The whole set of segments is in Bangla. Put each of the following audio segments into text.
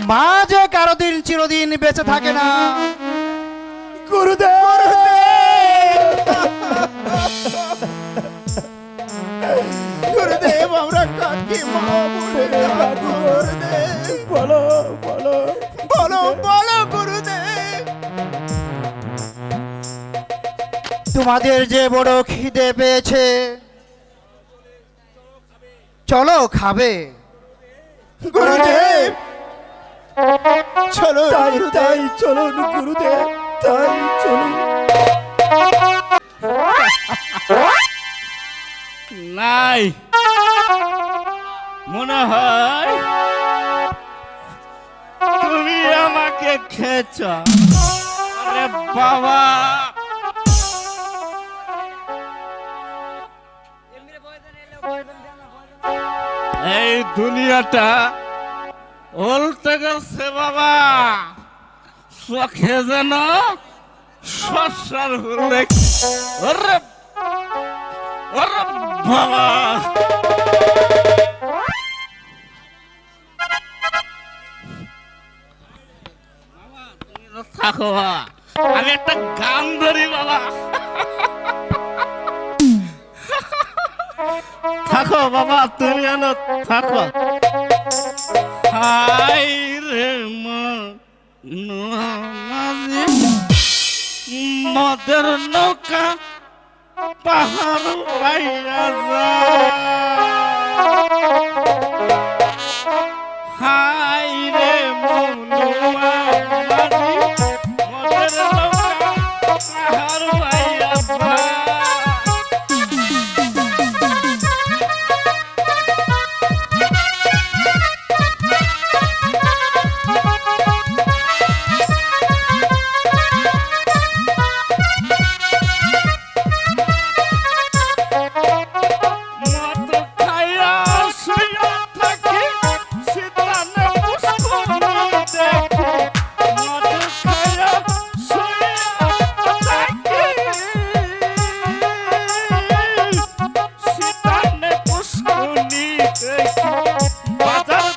মা যে কারো দিন চিরদিন বেঁচে থাকে না। গুরুদেব, গুরুদেব আমরা কাকে মা বলে ডাকবো? গুরুদেব বলো বলো বলো বলো গুরুদেব। তোমাদের যে বড় খিদে পেয়েছে, চলো খাবে। গুরুদেব চলো তাই গুরুদেব। তাই চলুন গুরুদেব, তাই চলুন। নাই মনে হয় তুমি আমাকে খেয়েছ। আরে বাবা, এই দুনিয়াটা উল্টে গেছে বাবা। চোখে যেন শস্যার হলে ওরে ওরে বাবা। থাকো বাবা, আমি একটা গান ধরি বাবা। থাকো বাবা, তুমি এলো থাকো। হাই রে মাঝি মদের নৌকা পাহাড় পাইয়া যায়। হাই রে মনুয়া মাঝি মদের নৌকা পাহাড় পাইয়া যায়। মদ খাইয়া শুইয়া থাকি, শীতানে পুষ্করণী দেখি। মদ খাইয়া শুইয়া থাকি, শীতানে পুষ্করণী দেখি। বাজার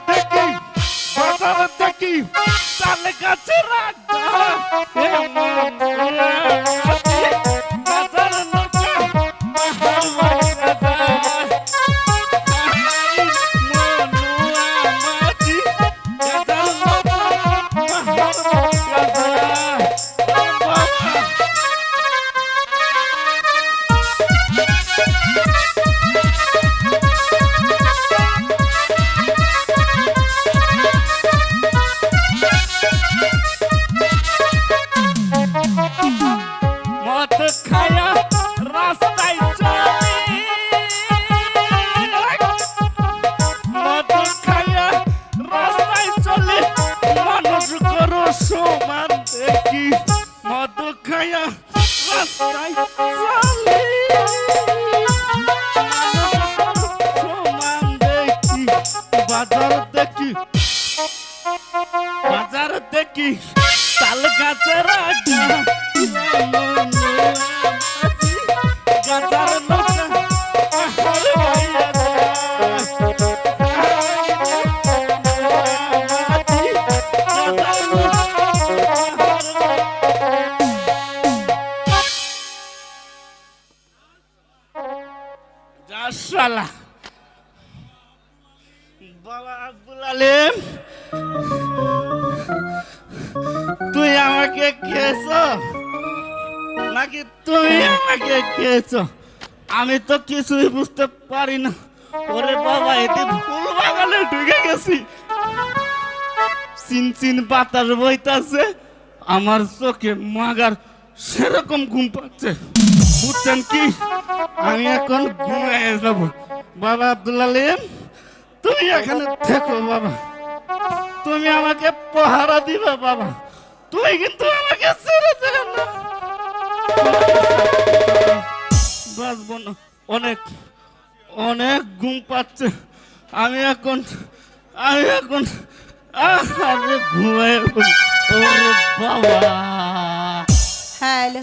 দেখি তাল গাছের আড্ডা, এমন রাতি বাজার লোকে পাহাড় বাড়িয়া যায়। মনুয়া মাঝি বাজার লোকে পাহাড় বাড়িয়া যায়। ও বাবা, মদ খায়া রাস্তায় চলি, মদ খায়া রাস্তায় চলি, মানুষ করো সমান দেখি। মদ খায়া রাস্তায় চলি, মানুষ করো সমান দেখি। বাজার দেখি তাল গাছের আড্ডা, গাজার লোকে পাহাড় বাড়িয়া যায়। শালা বাবা আব্দুল আলিম, তুই আমাকে খেয়েছ নাকি তুমি আমাকে খেয়েছ? আমি তো কিছুই বুঝতে পারি না। ওরে বাবা, এতে ফুল বাগানে ঢুকে গেছি। চিনচিন বাতাস বইতাছে, আমার চোখে মাগার সেরকম ঘুম পাচ্ছে। বুঝছেন কি, আমি এখন ঘুমিয়ে যাব। বাবা আব্দুল আলিম, তুমি এখানে থেকো বাবা, তুমি আমাকে পাহারা দিবে বাবা। তুমি কিন্তু আমাকে ছেড়ে দেবে না। বাঁচবো না, অনেক অনেক ঘুম পাচ্ছে। আমি এখন আরে ঘুমায়। ওরে বাবা, হ্যালো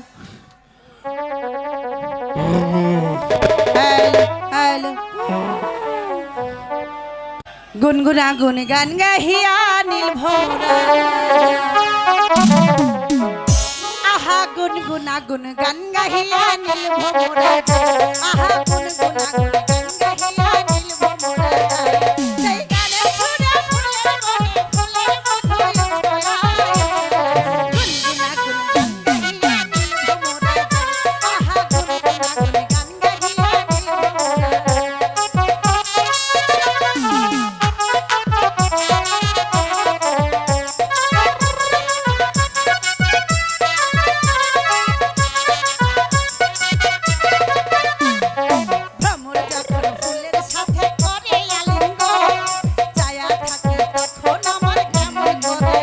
হ্যালো হ্যালো গুনগুনা গুন গান গাহিয়া নীল ভোরা আহা গুনগুনা গুন গান গাহিয়া নীল ভোরা আহা গুনগুনা গুন গান গাহিয়া নীল ভোরা সেই গানে সুরে ফুলে মনে ফুলের মতোই ছড়ায় গুনগুনা গুন গান গাহিয়া নীল ভোরা আহা গুনগুনা গুন গান গাহিয়া নীল ভোরা ভ্রমর যখন ফুলের সাথে করে আলিঙ্গন ছায়া থাকে তখন আমার কেমন করে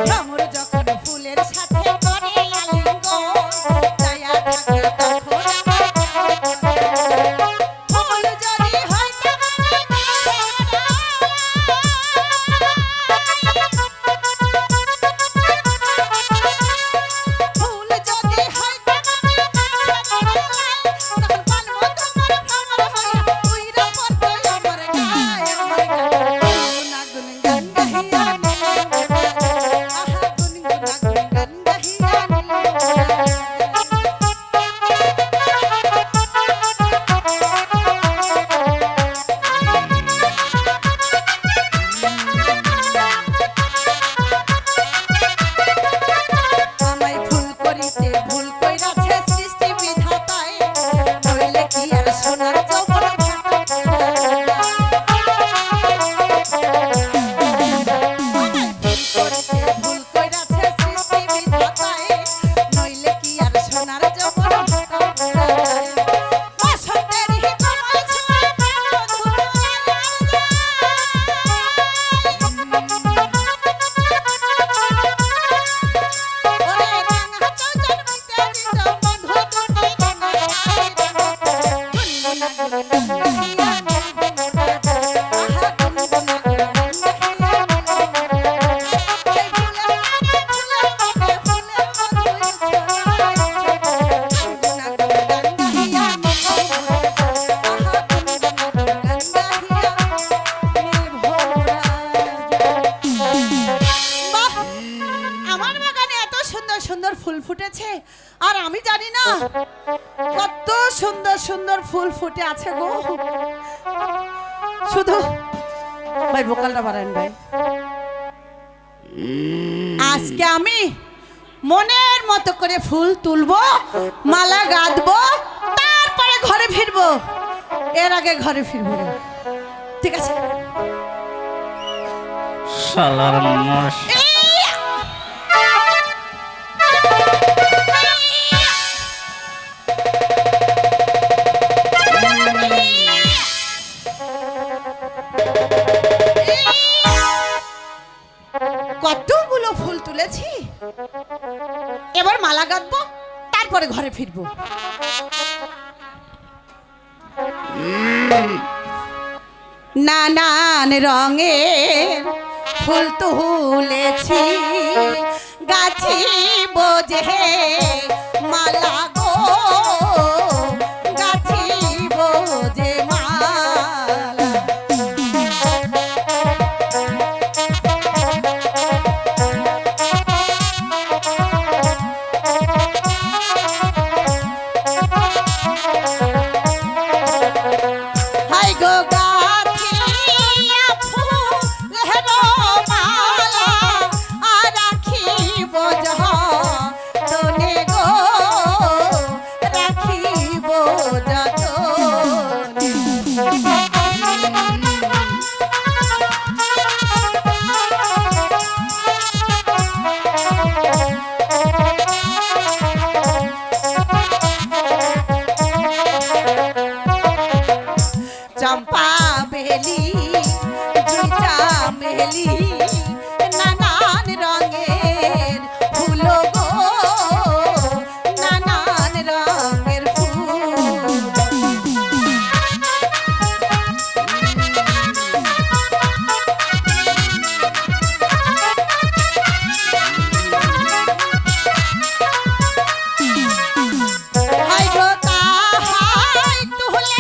ভ্রমর যখন ফুলের সাথে করে আলিঙ্গন ছায়া থাকে তখন আমার কেমন করে ফুল যদি হয় ফুল যদি হয় তখন পানবো তোমার ভ্রমর হইয়া উইরা পড়বে আমার গায়ে গুনগুনা গুন গান গাহিয়া আহা গুনগুনা গুন গান গাহিয়া আমায় ফুল করিতে ভুল কইরাছে সৃষ্টি বিধাতায় নইলে কি আর সোনার যৌবন ভুল কইরাছে সৃষ্টি বিধাতায় নইলে কি আর সোনার যৌবন বসন্তের হিকমল ছুঁয়ে ওরে রাঙা চৌচন হইতে দিত বন্ধু তুমি রাঙা গুনগুনা গুন গান গাহিয়া আহা গুনগুনা গুন গান গাহিয়া সেই ফুলের মনে ফুলের মতোই ছড়ায় গুনগুনা গুন গান গাহিয়া আহা গুনগুনা গুন গান গাহিয়া নীল ভোরা বাহ আমার বাগানে এত সুন্দর সুন্দর ফুল ফুটেছে আর আমি জানি না কত সুন্দর সুন্দর ফুল ফুটে আছে গো শুধু ভাই ভোকালটা বাড়ান ভাই আজকে আমি মনের মতো করে ফুল তুলবো মালা গাঁথবো তারপরে ঘরে ফিরবো এর আগে ঘরে ফিরবো না। ঠিক আছে শালার মাস কতগুলো ফুল তুলেছি এবার মালা গাঁথবো তারপরে ঘরে ফিরবো নানান রঙের ফুল তুলেছি গাছি বোঝে মালা গো গাছি বোঝে মালা হাই গো গাথিয়া ফুলের মালা আর রাখিব যতনে গো রাখিব যতনে চম্পা বেলি জুই চামেলি নানান রঙের ফুল গো নানান রঙের ফুল হাই গো তাহাই তুলে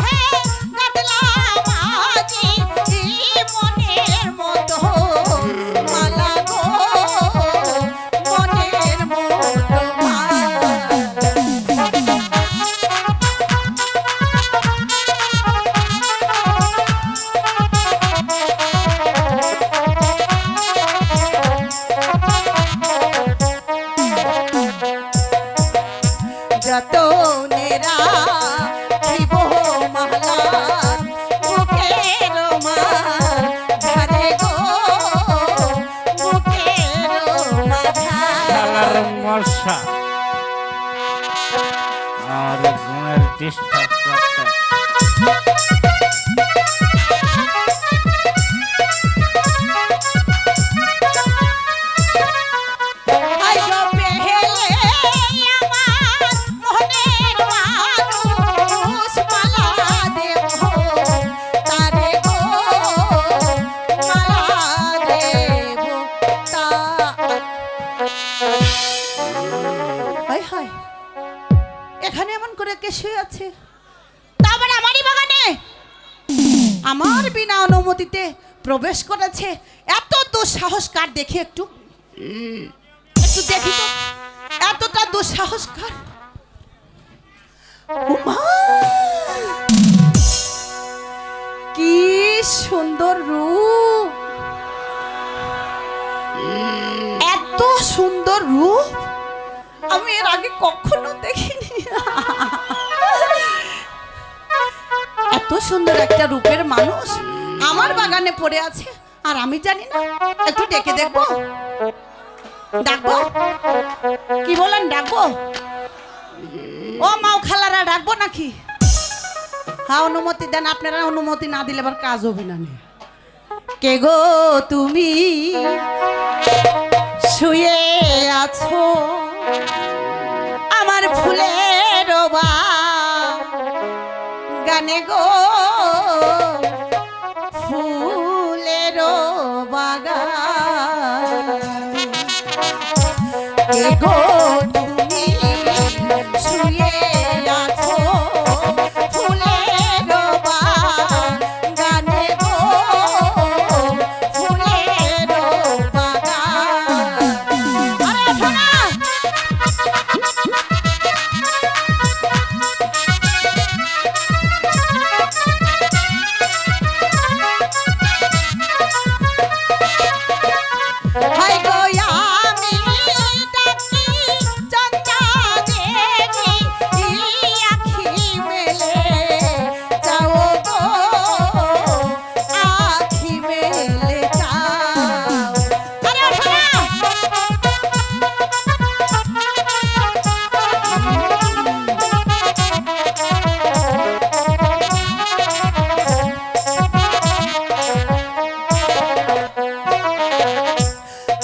নেশা আর ঘুমের ডিস্টার্ব করছে। আই গো পেহেলে আমার মনের মানুষ মালা দেব তারে গো মালা দেব তা হায় হায় এখানে এমন করে কে শুয়ে আছে তারপর আমারই বাগানে আমার বিনা অনুমতিতে প্রবেশ করেছে এত দুঃসাহস কার দেখি একটু একটু দেখি তো এতটা দুঃসাহস কার উমা! কি সুন্দর রূপ এত সুন্দর রূপ আমি এর আগে কখনো দেখিনি এত সুন্দর একটা রূপের মানুষ আমার বাগানে পড়ে আছে আর আমি জানি না একটু ডেকে দেখবো ডাকবো কি বলেন ডাকবো ও মাও খালারা ডাকবো নাকি হ্যাঁ অনুমতি দেন আপনারা অনুমতি না দিলে আবার কাজ হবে না কে গো তুমি শুয়ে আছো আমার ফুলের গানে গো ফুলের বাগান কে গো তুমি শুয়ে আছো ফুলের বাগানে গো ফুলের বাগান আরে ওঠো না হাই গো আমি ডাকি চন্দ্রা দেবী আখি মেলে যাও গো আখি মেলে যাও আরে ওঠো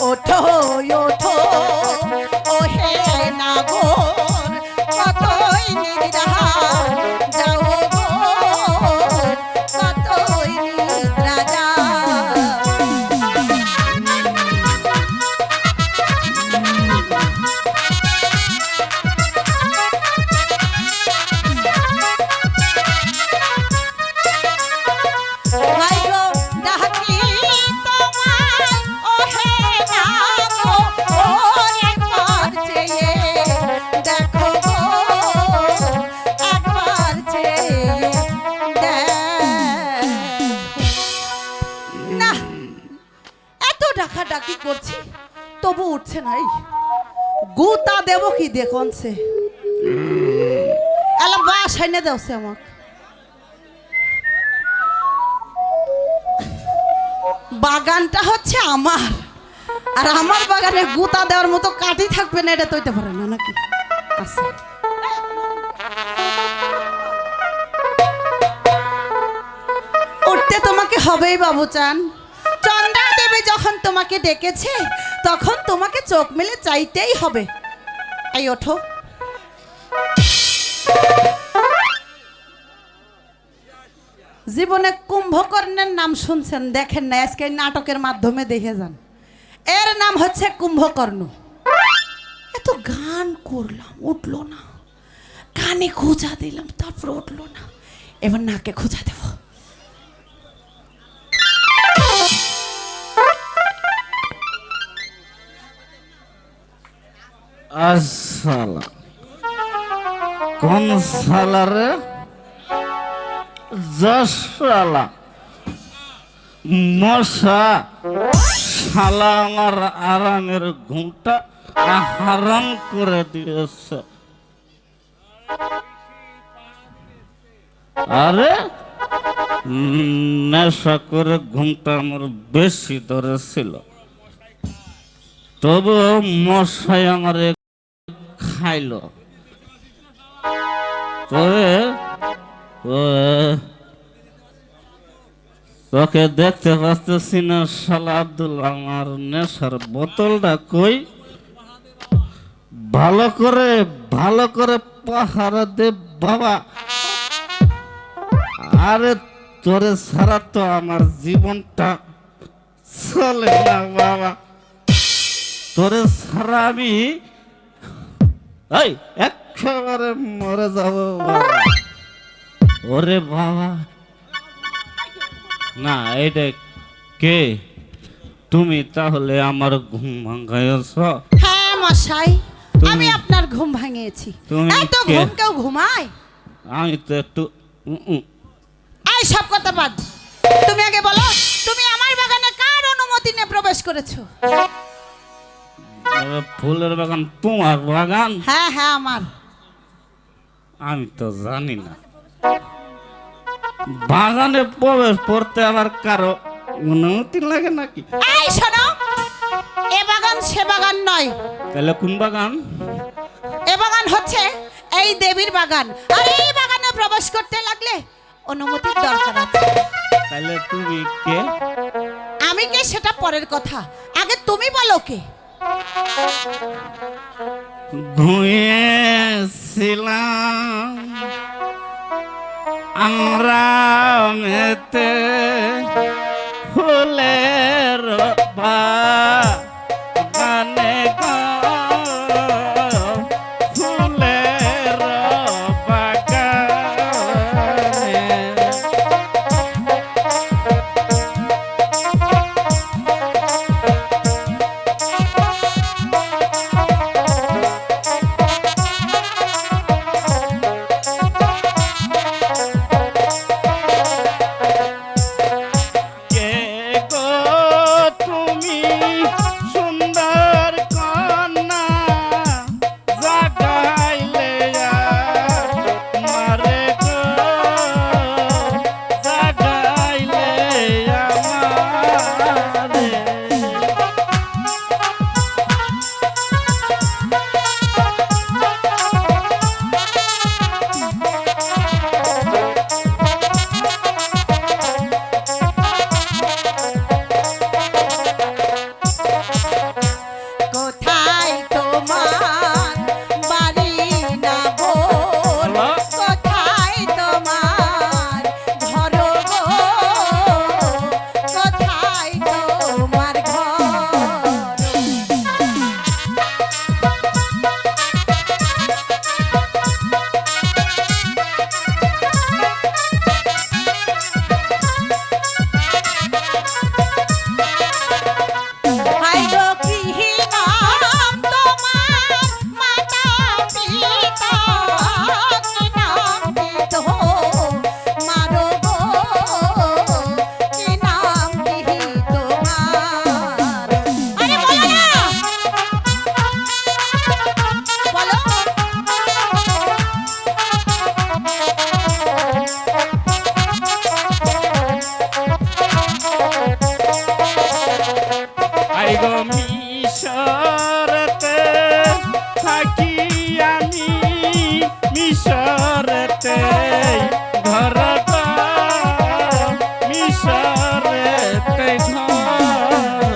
ওঠো ওঠো ও হে নাগর কতই নিদ্রা যাও গো কতই নিদ্রা যাও হাই গো ডাকি তোমায় ও হে নাগো ও একবার চেয়ে দেখো গো একবার চেয়ে না এত ডাকাডাকি করছি তবু উঠছে নাই গুতা দেব কি দেখনছে এলা বাসায় না দেওছে আমাকে বাগানটা হচ্ছে আমার আর আমার বাগানে গুতা দেওয়ার মতো কাটি থাকবে না এটা তৈতে পারে না নাকি আচ্ছা উঠতে তোমাকে হবেই বাবুচান চন্দ্রা দেবী যখন তোমাকে ডেকেছে তখন তোমাকে চোখ মেলে চাইতেই হবে এই ওঠো জীবনে কুম্ভকর্ণের নাম শুনছেন দেখেন না আজকে এই নাটকের মাধ্যমে দেখে যান এর নাম হচ্ছে কুম্ভকর্ণ এত গান করলাম উঠলো না কানে খোঁজা দিলাম তারপর উঠলো না এবার নাকে খোঁজা দেব আসসালা কোন সালারে জশালা মশা শালা আমার আরামের ঘুমটা হারাম করে দিয়েছে আরে নেশা করে ঘুমটা আমার বেশি ধরেছিল তবু মশাই আমার খাইলো তবে তোকে দেখতে পাচ্ছি না শালা আব্দুল। আমার নেশার বোতলটা কই? ভালো করে পাহারা দে বাবা। আরে তোরে ছাড়া তো আমার জীবনটা চলে না বাবা। তোরে ছাড়া আমি এই একেবারে মরে যাব বাবা। ওরে বাবা না, এটা কে? তুমি তাহলে আমার ঘুম ভাঙাইছ? হ্যাঁ মশাই, তুমি- আমি আপনার ঘুম ভাঙিয়েছি। তুমি এত কে? ঘুম কেউ ঘুমায়? আমি তো একটু এই সব কথা বাদ। তুমি আগে বলো, তুমি আমার বাগানে কার অনুমতি নিয়ে প্রবেশ করেছো? ফুলের বাগান তোমার বাগান? হ্যাঁ হ্যাঁ আমার। আমি তো জানি না। বাগানে প্রবেশ করতে আবার কারো অনুমতি লাগে নাকি? এই শোনো, এ বাগান সে বাগান নয়। তাহলে কোন বাগান? এ বাগান হচ্ছে এই দেবীর বাগান। আর এই বাগানে প্রবেশ করতে লাগলে অনুমতির দরকার আছে। তাহলে তুমি কে? আমি কে সেটা পরের কথা, আগে তুমি বলো কে? ঘুমিয়েছিলাম আমরা মেতে ফুলের বাগানে গো, ফুলের বাগানে। কে গো তুমি সুন্দর কন্যা, জাগাইলে আমারে গো, জাগাইলে আমারে। কোথায় তোমার বাড়ি না বল? কোথায় তোমার ঘর গো? কোথায় তোমার ঘর? হাই গো কি নাম তোমার মাতা পিতা? কি নাম কি মারো গো? কি নাম কি তোমার? আরে বলো না, বলো। আই গো মিশরতে থাকি আমি, মিশরতে ঘর গো, মিশরতে ঘর।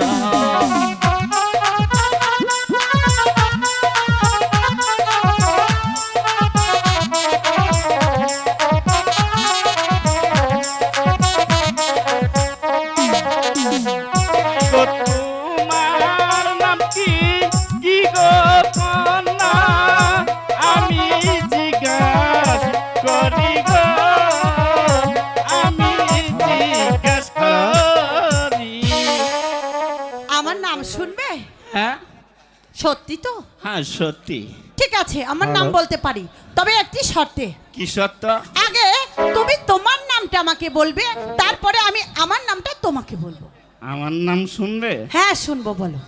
গো তোমার নাম কি? কি গো কন্যা? আমি জিজ্ঞাস করি গো, আমি জিজ্ঞাস করি। আমার নাম শুনবে? হ্যাঁ সত্যি তো? হ্যাঁ সত্যি। ঠিক আছে, আমার নাম বলতে পারি, তবে একটি শর্তে। কি সত্য? আগে তুমি তোমার নামটা আমাকে বলবে, তারপরে আমি আমার নামটা তোমাকে বলবো। আমার নাম শুনবে? হ্যাঁ শুনবো, বলো।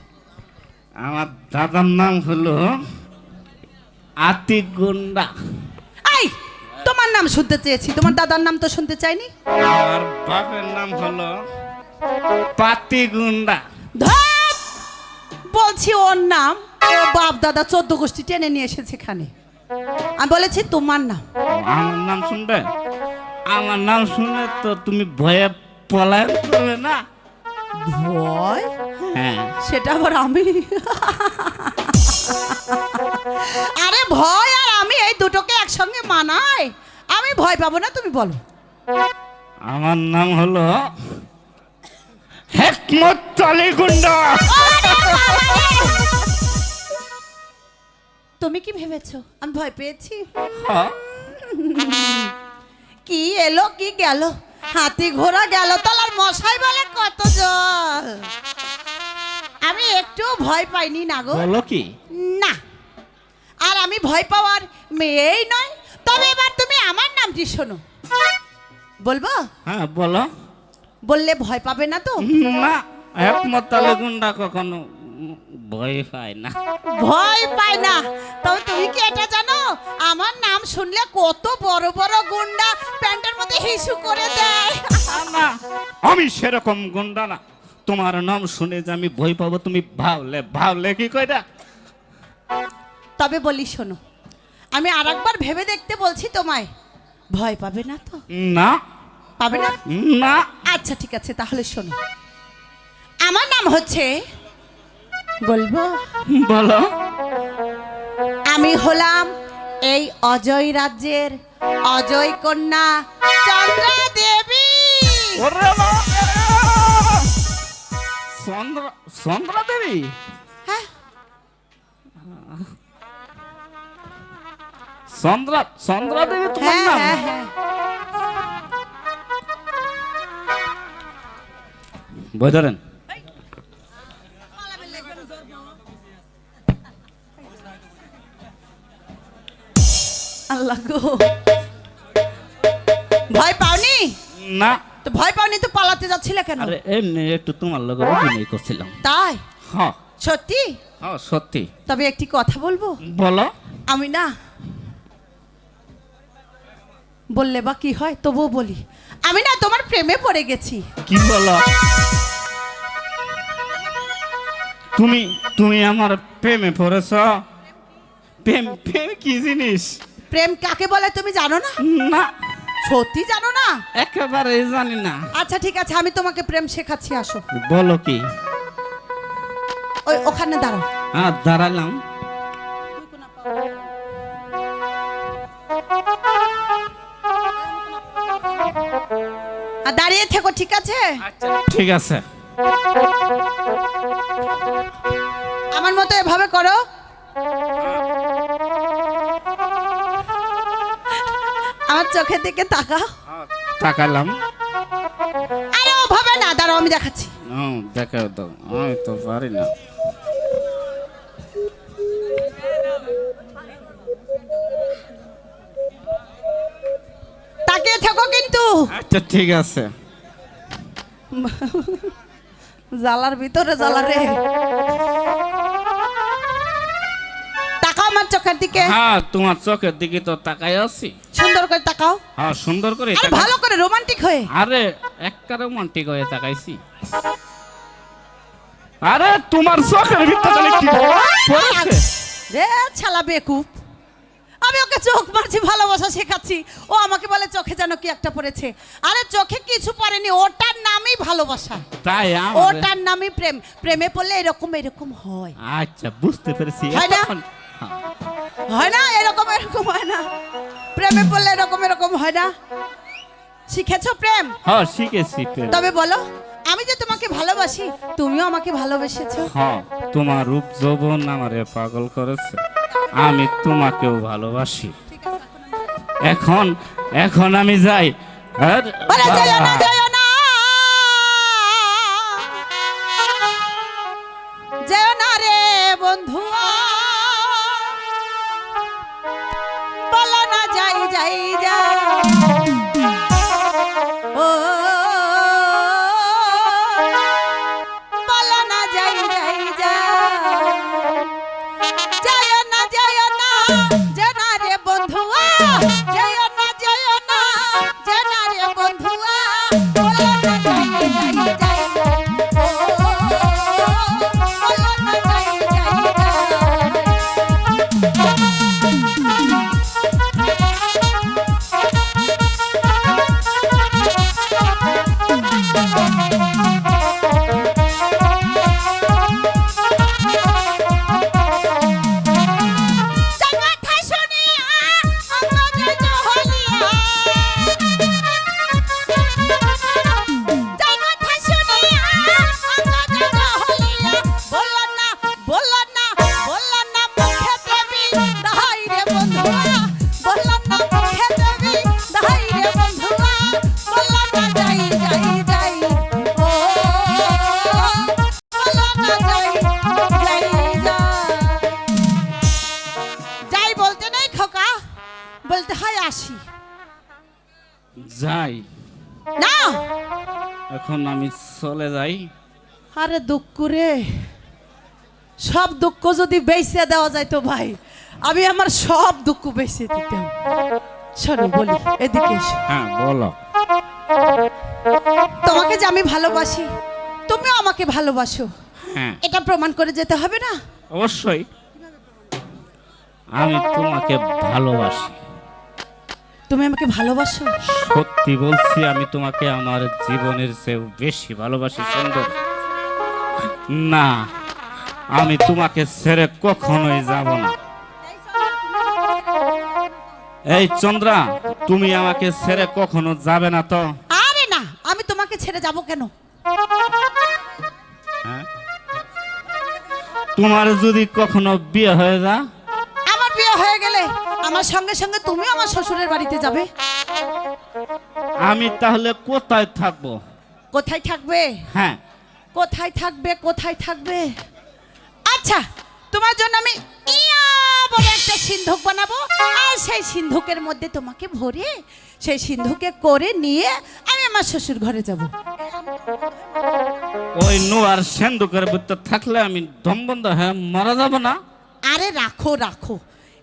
আমার দাদার নাম হলো আতিগুন্ডা। এই, তোমার নাম শুনতে চেয়েছি, তোমার দাদার নাম তো শুনতে চাইনি। আমার বাপের নাম হলো পাতিগুন্ডা। ধ্যাৎ, বলছি ওর নাম ও বাপ দাদা 14 গোষ্ঠী টেনে নিয়ে এসেছে এখানে। আমি বলেছি তোমার নাম। আমার নাম শুনবে? আমার নাম শুনে তো তুমি ভয়ে পলায়ন করবে না? ভয়? হ্যাঁ। সেটা আবার আমি? আরে ভয় আর আমি এই দুটোকে একসঙ্গে মানাই? আমি ভয় পাবো না, তুমি বলো। আমার নাম হলো হেকমত আলী গুন্ডা। তুমি কি ভেবেছো আমি ভয় পেয়েছি? হ্যাঁ। কি এলো কি গেল, হাতি ঘোড়া গেল তলার মশাই বলে কত জল। আমি একটু ভয় পাইনি না গো। বলো কি? না, আর আমি ভয় পাওয়ার মেয়েই নয়। তবে এবার তুমি আমার নামটি শোনো। বলবো? হ্যাঁ বলো। বললে ভয় পাবে না তো? না, হেকমত আলী গুন্ডা কখনো ভয় পায় না। ভয় পায় না? তবে তুমি কি এটা জানো আমার নাম শুনলে কত বড় বড় গুন্ডা প্যান্টের মধ্যে হিসু করে দেয়? না, আমি সেরকম গুন্ডা না। তোমার নাম শুনে যে আমি ভয় পাবো তুমি ভাবলে কি কইরা? তবে বলি শোনো, আমি আরেকবার ভেবে দেখতে বলছি তোমায়। ভয় পাবে না তো? না। পাবে না? না। আচ্ছা ঠিক আছে, তাহলে শোনো। আমার নাম হচ্ছে, বলবো? বলো। আমি হলাম এই অজয় রাজ্যের অজয় কন্যা চন্দ্রা দেবী। ওরে বাবা! চন্দ্রা দেবী? হ্যাঁ, চন্দ্রা দেবী তোমার হ্যাঁ, নাম? হ্যাঁ, হ্যাঁ। বই ধরেন। আল্লাহ গো, ভয় পাওনি? না। তো ভয় পাওনি তো পালাতে যাচ্ছিলে কেন? আরে এমনি একটু তোমার লগে অভিনয় করছিলাম। তাই? হ্যাঁ। সত্যি? হ্যাঁ সত্যি। তবে একটি কথা বলবো? বলো। আমি না বললে বা কি হয়, তবুও বলি। আমি না তোমার প্রেমে পড়ে গেছি। কি বলো? তুমি আমার প্রেমে পড়েছ? প্রেম কি জিনিস? প্রেম কাকে বলে তুমি জানো না? না, সত্যি জানো না? একেবারে জানি না। আচ্ছা ঠিক আছে, আমি তোমাকে প্রেম শেখাচ্ছি, আসো। বলো কি? ওই ওখানে দাঁড়াও। হ্যাঁ দাঁড়ালাম। আর দাঁড়িয়ে থেকো, ঠিক আছে? আচ্ছা ঠিক আছে। আমার মতো এভাবে করো। আমার চোখের দিকে তাকাও। তাকালাম। আরে ওভাবে না, দাঁড়াও আমি দেখাচ্ছি। দেখাও তো, আমি তো পারি না। তাকিয়ে থেকো কিন্তু। আচ্ছা ঠিক আছে। জালার ভিতরে জ্বালা রে। তাকাও আমার চোখের দিকে। হ্যাঁ তোমার চোখের দিকে তো তাকাই আছি। সুন্দর করে তাকাও। হ্যাঁ সুন্দর করে আর তাকাই। ভালো করে রোমান্টিক হয়ে। আরে একটা রোমান্টিক হয়ে তাকাইছি। আরে তোমার চোখের ভিতরে জানি কি পড়েছে? রে ছালা বেকুব, আমি ওকে চোখ মারছি, ভালোবাসা শেখাচ্ছি, ও আমাকে বলে চোখে যেন কি একটা পড়েছে। আরে চোখে কিছু পড়েনি, ওটার নামই ভালোবাসা, তাই ওটার নামই প্রেম। প্রেমে পড়লে এরকম এরকম হয়। আচ্ছা বুঝতে পেরেছি। হয় না? এখন- হ্যাঁ। হয় না? এরকম এরকম হয় না? প্রেমে পড়লে এরকম এরকম হয় না? শিখেছো প্রেম? হ্যাঁ শিখেছি প্রেম। তবে বলো, আমি যে তোমাকে ভালোবাসি, তুমিও আমাকে ভালোবেসেছো। হ্যাঁ তোমার রূপ যৌবন আমারে পাগল করেছে, আমি তোমাকেও ভালোবাসি। এখন আমি যাই। আর বলে যেও না, যেও না, যেও না রে বন্ধুয়া, বলো না যাই যাই যা। ও বলো না যাই যাই যা। যেও না, যেও না, যেও না রে বন্ধুয়া, যেও না, যেও না, যেও না রে বন্ধুয়া, এখন আমি চলে যাই। আরে দুঃখ রে, সব দুঃখ যদি বেঁচে দেওয়া যায় তো ভাই আমি আমার সব দুঃখ বেঁচে দিতাম। শোনো বলি, এদিকে এসো। হ্যাঁ বলো। তোমাকে যে আমি ভালোবাসি, তুমিও আমাকে ভালোবাসো, হ্যাঁ এটা প্রমাণ করে যেতে হবে না? অবশ্যই। আমি তোমাকে ভালোবাসি, তুমি আমাকে ভালোবাসো? সত্যি বলছি, আমি তোমাকে আমার জীবনের চেয়ে বেশি ভালোবাসি সুন্দর। না, আমি তোমাকে ছেড়ে কখনোই যাব না। এই চন্দ্রা, তুমি আমাকে ছেড়ে কখনো যাবে না তো? আরে না, আমি তোমাকে ছেড়ে যাব কেন? হ্যাঁ? তোমার যদি কখনো বিয়ে হয়ে যা, আমার বিয়ে হয়ে গেলে আমার সঙ্গে সঙ্গে তুমিও আমার শ্বশুরের বাড়িতে যাবে। আমি তাহলে কোথায় থাকবো? কোথায় থাকবে? হ্যাঁ, কোথায় থাকবে? কোথায় থাকবে? আচ্ছা, তোমার জন্য আমি ইয়া বড় একটা সিন্ধুক বানাবো, আর সেই সিন্ধুকের মধ্যে তোমাকে ভরে সেই সিন্ধুকে করে নিয়ে আমি আমার শ্বশুর ঘরে যাব। ওই নোয়ার সেন্দুকের ভিতর থাকলে আমি দম বন্ধ হয়ে মারা যাব না? আরে রাখো রাখো,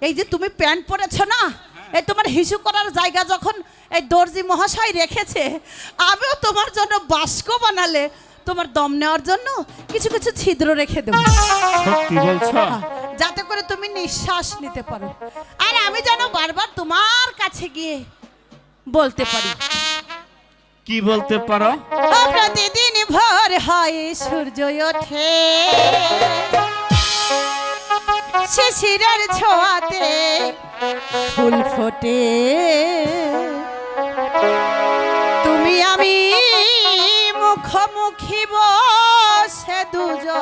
এই যে তুমি প্যান্ট পরেছো না, এই তোমার হিসু করার জায়গা যখন এই দর্জি মহাশয় রেখেছে, আমিও তোমার জন্য বাস্ক বানালে তোমার দম নেওয়ার জন্য কিছু কিছু ছিদ্র রেখে দেবো, সত্যি বলছো? যাতে করে তুমি নিঃশ্বাস নিতে পারো, আর আমি যেন বারবার তোমার কাছে গিয়ে বলতে পারি। কি বলতে পারো? ও প্রতিদিন ভোর হয় সূর্য ওঠে, শিশিরের ছোঁয়াতে ফুল ফোটে, তুমি আমি মুখোমুখি বসে দুজন,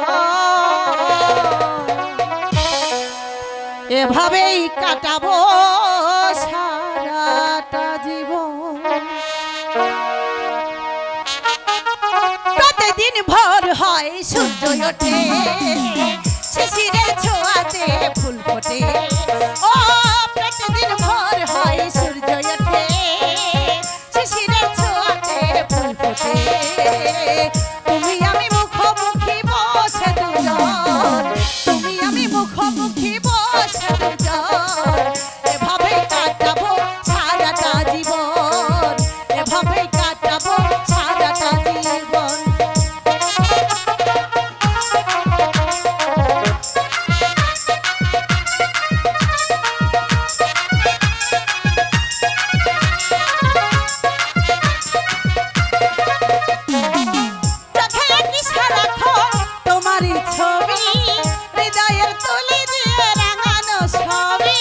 এভাবেই কাটাবো সারাটা জীবন। প্রতিদিন ভোর হয় সূর্য ওঠে, শিশিরের ছোঁয়াতে ফুল ফোটে, ও প্রতিদিন ভোর হয় সূর্য ওঠে, শিশিরের ছোঁয়াতে ফুল ফোটে, তুমি আমি মুখোমুখি বসে দুজন, তুমি আমি মুখোমুখি বসে দুজন, এভাবে কাটাবো সারাটা জীবন, এভাবে কাটাবো সারাটা জীবন। চোখে আঁকি সারাক্ষণ তোমারই ছবি, হৃদয়ের তুলি দিয়ে রাঙানো ছবি,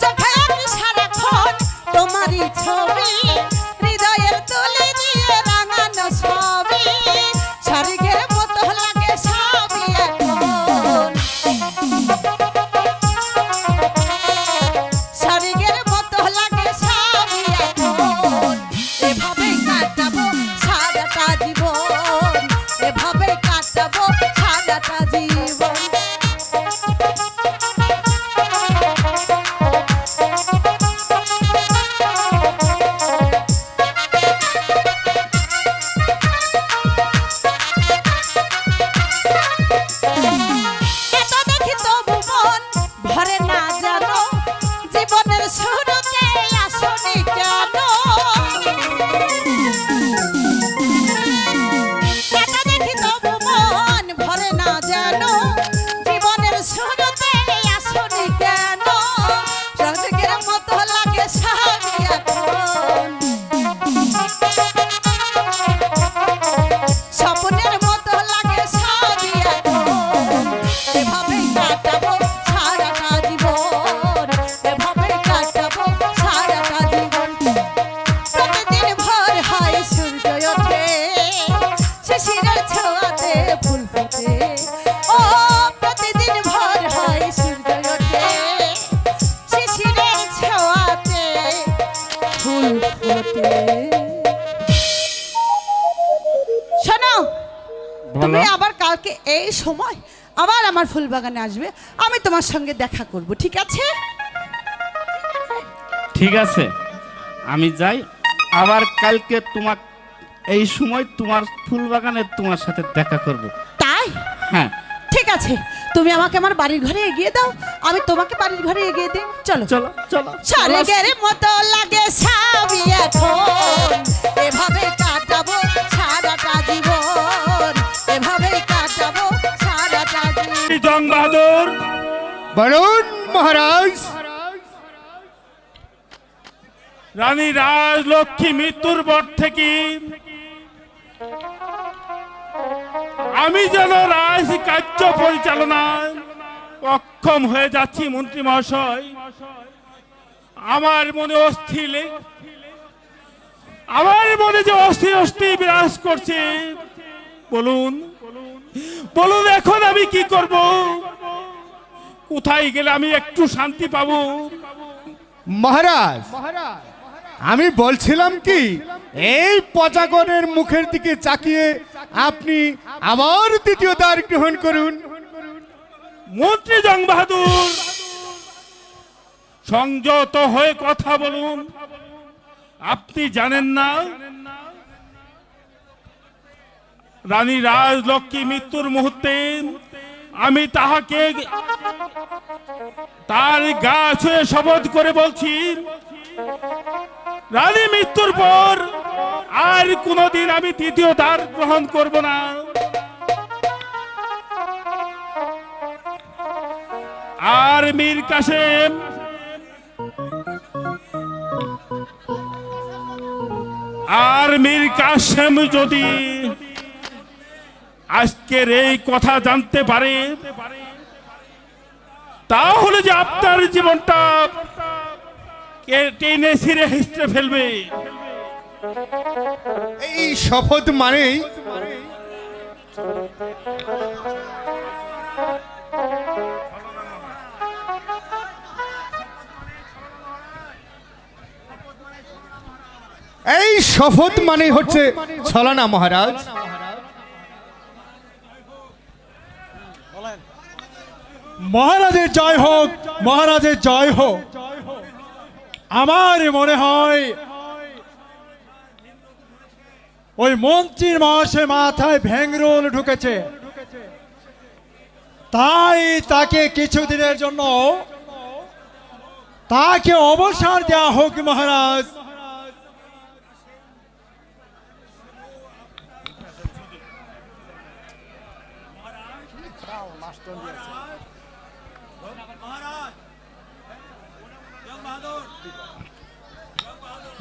চোখে আঁকি সারাক্ষণ তোমারই ছবি, হৃদয়ের তুলি দিয়ে রাঙানো ছবি, স্বর্গের মতো লাগে সবই এখন, স্বর্গের মতো লাগে সবই এখন, এভাবে কাটাবো সারাটা জীবন, এভাবে কাটাবো সারাটা জীবন। এত দেখি তবু মন ভরে না জানো, জীবনের শুরুতে আসনি কেন, এত দেখি তবু মন ভরে না জানো, জীবনের শুরুতে আসনি কেন, স্বর্গের মতো লাগে সবই এখন, স্বপ্নের মতো লাগে সবই এখন, এভাবে কাটাবো সারাটা জীবন, এভাবে কাটাবো সারাটা জীবন। প্রতিদিন ভোর হয় সূর্য ওঠে, শিশিরের ছোঁয়াতে ফুল ফোটে, ও প্রতিদিন ভোর হয় সূর্য ওঠে, শিশিরের ছোঁয়াতে ফুল ফোটে। শোনো, তুমি বলো। আবার কালকে এই সময় আবার আমার ফুল বাগানে আসবে, আমি তোমার সঙ্গে দেখা করব, ঠিক আছে? ঠিক আছে, আমি যাই, আবার কালকে তোমার এই সময় তোমার ফুল বাগানে তোমার সাথে দেখা করব। তাই হ্যাঁ, ঠিক আছে, তুমি আমাকে আমার বাড়ির ঘরে এগিয়ে দাও, আমি তোমাকে বাড়ির ঘরে এগিয়ে দিই। চলো চলো চলো। স্বর্গের মতো লাগে স্বামী এখন, এভাবে কাটাবো সারাটা জীবন, এভাবে কাটাবো সারাটা জীবন। জং বাহাদুর, বলুন মহারাজ। রানী রাজলক্ষ্মী মৃত্যুর পর থেকে আমি যেন রাজ কার্য পরিচালনায় অক্ষম হয়ে যাচ্ছি মন্ত্রী মহাশয়। আমার মনে যে অস্থির অস্থির বিরাজ করছে। বলুন বলুন, এখন আমি কি করব? কোথায় গেলে আমি একটু শান্তি পাবো? মহারাজ, আমি বলছিলাম কি, এই পচাগণের মুখের দিকে চাকিয়ে আপনি আবার দ্বিতীয় দ্বার গ্রহণ করুন। মন্ত্রী জং বাহাদুর, সংযত হয়ে কথা বলুন। আপনি জানেন না রানী রাজলক্ষ্মী মৃত্যুর মুহূর্তে আমি তাহাকে তার গা ছুঁয়ে শপথ করে বলছি, রানী মৃত্যুর পর আর কোনোদিন আমি দ্বিতীয় দ্বার গ্রহণ করব না। আর মীর কাসেম, যদি আজকের এই কথা জানতে পারে, তাহলে যে আপনার জীবনটা টেনে ছিঁড়ে হিঁচড়ে ফেলবে। এই শপথ মানেই হচ্ছে ছলনা মহারাজ। মহারাজের জয় হোক, মহারাজের জয় হোক। আমার মনে হয় ওই মন্ত্রীর মহাশয় মাথায় ভেঙরোল ঢুকেছে, তাই তাকে কিছুদিনের জন্য তাকে অবসর দেওয়া হোক মহারাজ।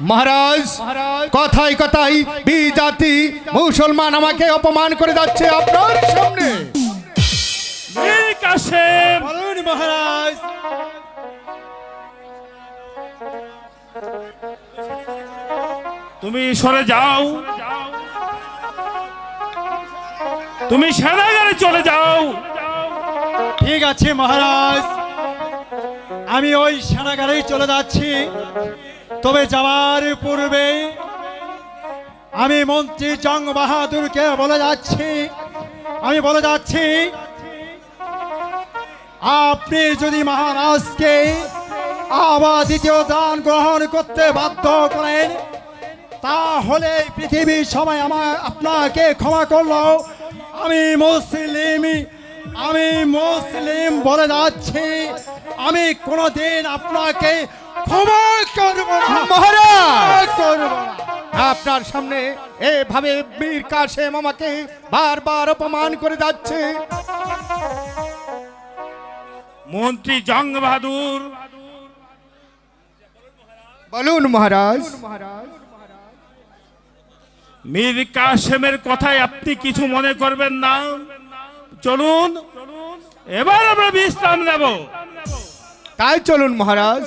মহারাজ, কথায় কথায় বিজাতি মুসলমান আমাকে অপমান করে যাচ্ছে আপনার সামনে। মীর কাসেম, বলুন মহারাজ। তুমি সরে যাও, তুমি সেনাগারে চলে যাও। ঠিক আছে মহারাজ, আমি ওই সেনাগারেই চলে যাচ্ছি। তবে যাওয়ার পূর্বে আমি মন্ত্রী জং বাহাদুরকে বলে যাচ্ছি, আপনি যদি মহারাজকে আবার দ্বিতীয় দান গ্রহণ করতে বাধ্য করেন, তাহলে পৃথিবীর সবাই আপনাকে ক্ষমা করলো। আমি মুসলিম বলে যাচ্ছি, আমি কোনোদিন আপনাকে ক্ষমা করব না মহারাজ, করব না। আপনার সামনে এভাবে মীর কাসেম আমাকে বারবার অপমান করে যাচ্ছে। মন্ত্রী জং বাহাদুর, বলুন মহারাজ। মীর কাসেমের কথায় আপনি কিছু মনে করবেন না। চলুন, এবার আমরা বিশ্রাম নেব। তাই চলুন মহারাজ।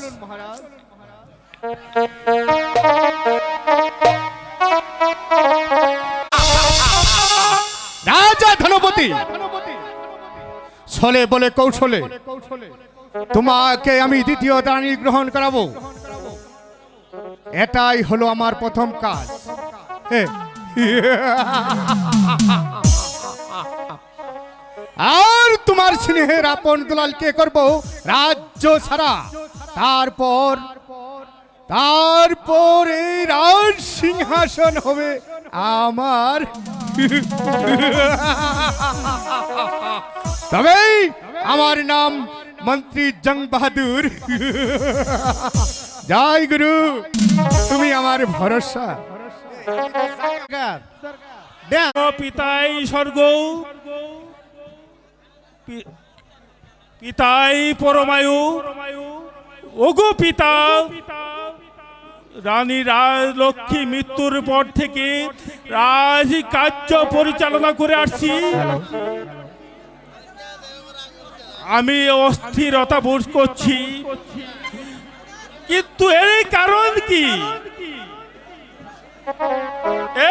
রাজা ধনপতি, ছলে বলে কৌশলে তোমাকে আমি দ্বিতীয় রানী গ্রহণ করাবো। এটাই হলো আমার প্রথম কাজ। আর তোমার স্নেহের আপন দুলালকে করব রাজ্য ছাড়া। তারপর সিংহাসন হবে আমার। তবেই আমার নাম মন্ত্রী জং বাহাদুর। জয় গুরু, তুমি আমার ভরসা। পিতাই স্বর্গ, পিতাই পরমায়ু, ওগো পিতা, রানী রাজলক্ষ্মী মৃত্যুর পর থেকে রাজ কার্য পরিচালনা করে আসছি। আমি অস্থিরতা বোধ করছি, কিন্তু এর কারণ কি?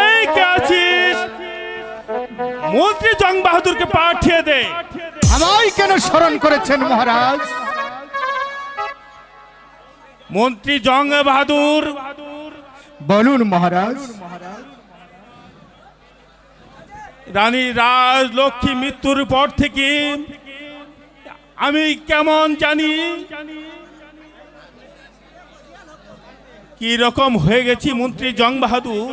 এই কে আছিস? মন্ত্রী জং বাহাদুরকে পাঠিয়ে দে। আমায় কেন স্মরণ করেছেন মহারাজ? মন্ত্রী জং বাহাদুর, বলুন মহারাজ। রানী রাজলক্ষ্মী মৃত্যুর পর থেকে আমি কেমন জানি কি রকম হয়ে গেছি মন্ত্রী জং বাহাদুর।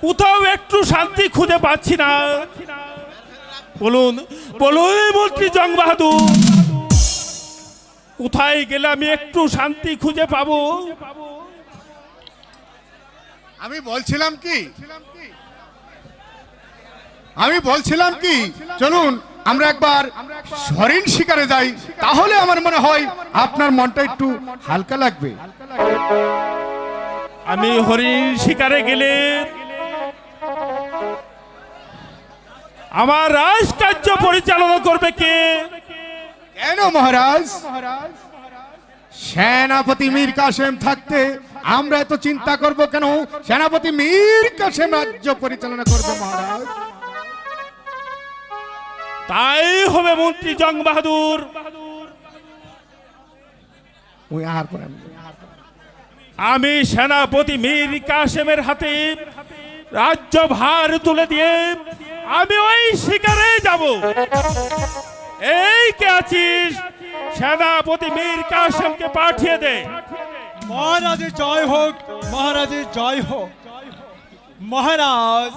কোথাও একটু শান্তি খুঁজে পাচ্ছি না। বলুন বলুন মন্ত্রী জং বাহাদুর, কোথায় গেলে আমি একটু শান্তি খুঁজে পাবো? আমি বলছিলাম কি চলুন আমরা একবার হরিণ শিকারে যাই, তাহলে আমার মনে হয় আপনার মনটা একটু হালকা লাগবে। আমি হরিণ শিকারে গেলে আমার রাজকার্য পরিচালনা করবে কে? কেন মহারাজ? সেনাপতি মীর কাসেম থাকতে আমরা এত চিন্তা করব কেন? সেনাপতি মীর কাসেম রাজ্য পরিচালনা করবে মহারাজ। তাই হবে মন্ত্রী জং বাহাদুর। আমি সেনাপতি মীর কাসেমের হাতে রাজ্যভার তুলে দিয়ে আমি ওই শিকারে যাব। এই কে আছিস? সেনাপতি মীর কাসেমকে পাঠিয়ে দে। মহারাজের জয় হোক, মহারাজের জয় হোক। মহারাজ,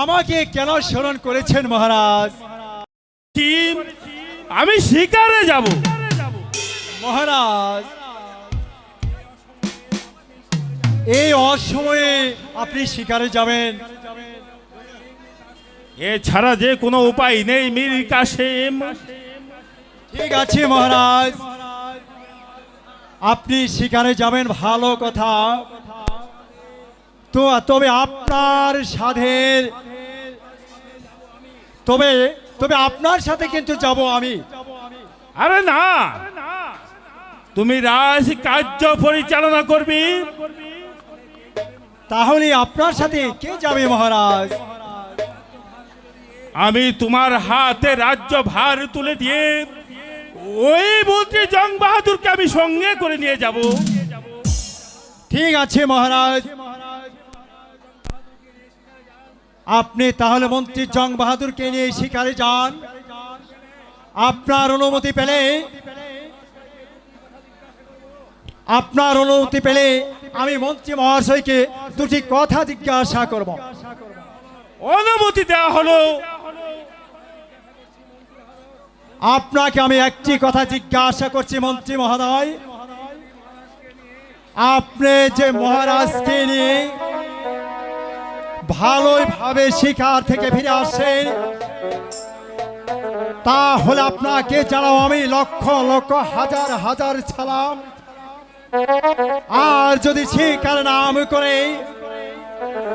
আমাকে কেন স্মরণ করেছেন মহারাজ? কি? আমি শিকারে যাব। মহারাজ, এই অসময়ে আপনি শিকারে যাবেন? এছাড়া যে কোনো উপায় নেই মীর কাসেম। ঠিক আছে মহারাজ, আপনি শিকারে যাবেন, ভালো কথা। তো তবে আপনার সাধের তবে আপনার সাথে কিন্তু যাব আমি। আরে না, তুমি রাজ কার্য পরিচালনা করবি। তাহলে আপনার সাথে কে যাবে মহারাজ? আমি তোমার হাতে রাজ্য ভার তুলে দিয়ে ওই মন্ত্রী জং বাহাদুরকে আমি সঙ্গে করে নিয়ে যাব। ঠিক আছে মহারাজ, আপনি তাহলে মন্ত্রী জং বাহাদুরকে নিয়ে শিকারে যান। আপনার অনুমতি পেলে আমি মন্ত্রী মহাশয়কে দুটি কথা জিজ্ঞাসা করব। অনুমতি দেওয়া হলো। আপনাকে আমি একটি কথা জিজ্ঞাসা করছি মন্ত্রী মহোদয়। আপনি যে মহারাজকে নিয়ে ভালোভাবে শিকার থেকে ফিরে আসেন, তাহলে আপনাকে জানাও আমি লক্ষ লক্ষ হাজার হাজার সালাম। আর যদি শিকার নাম করে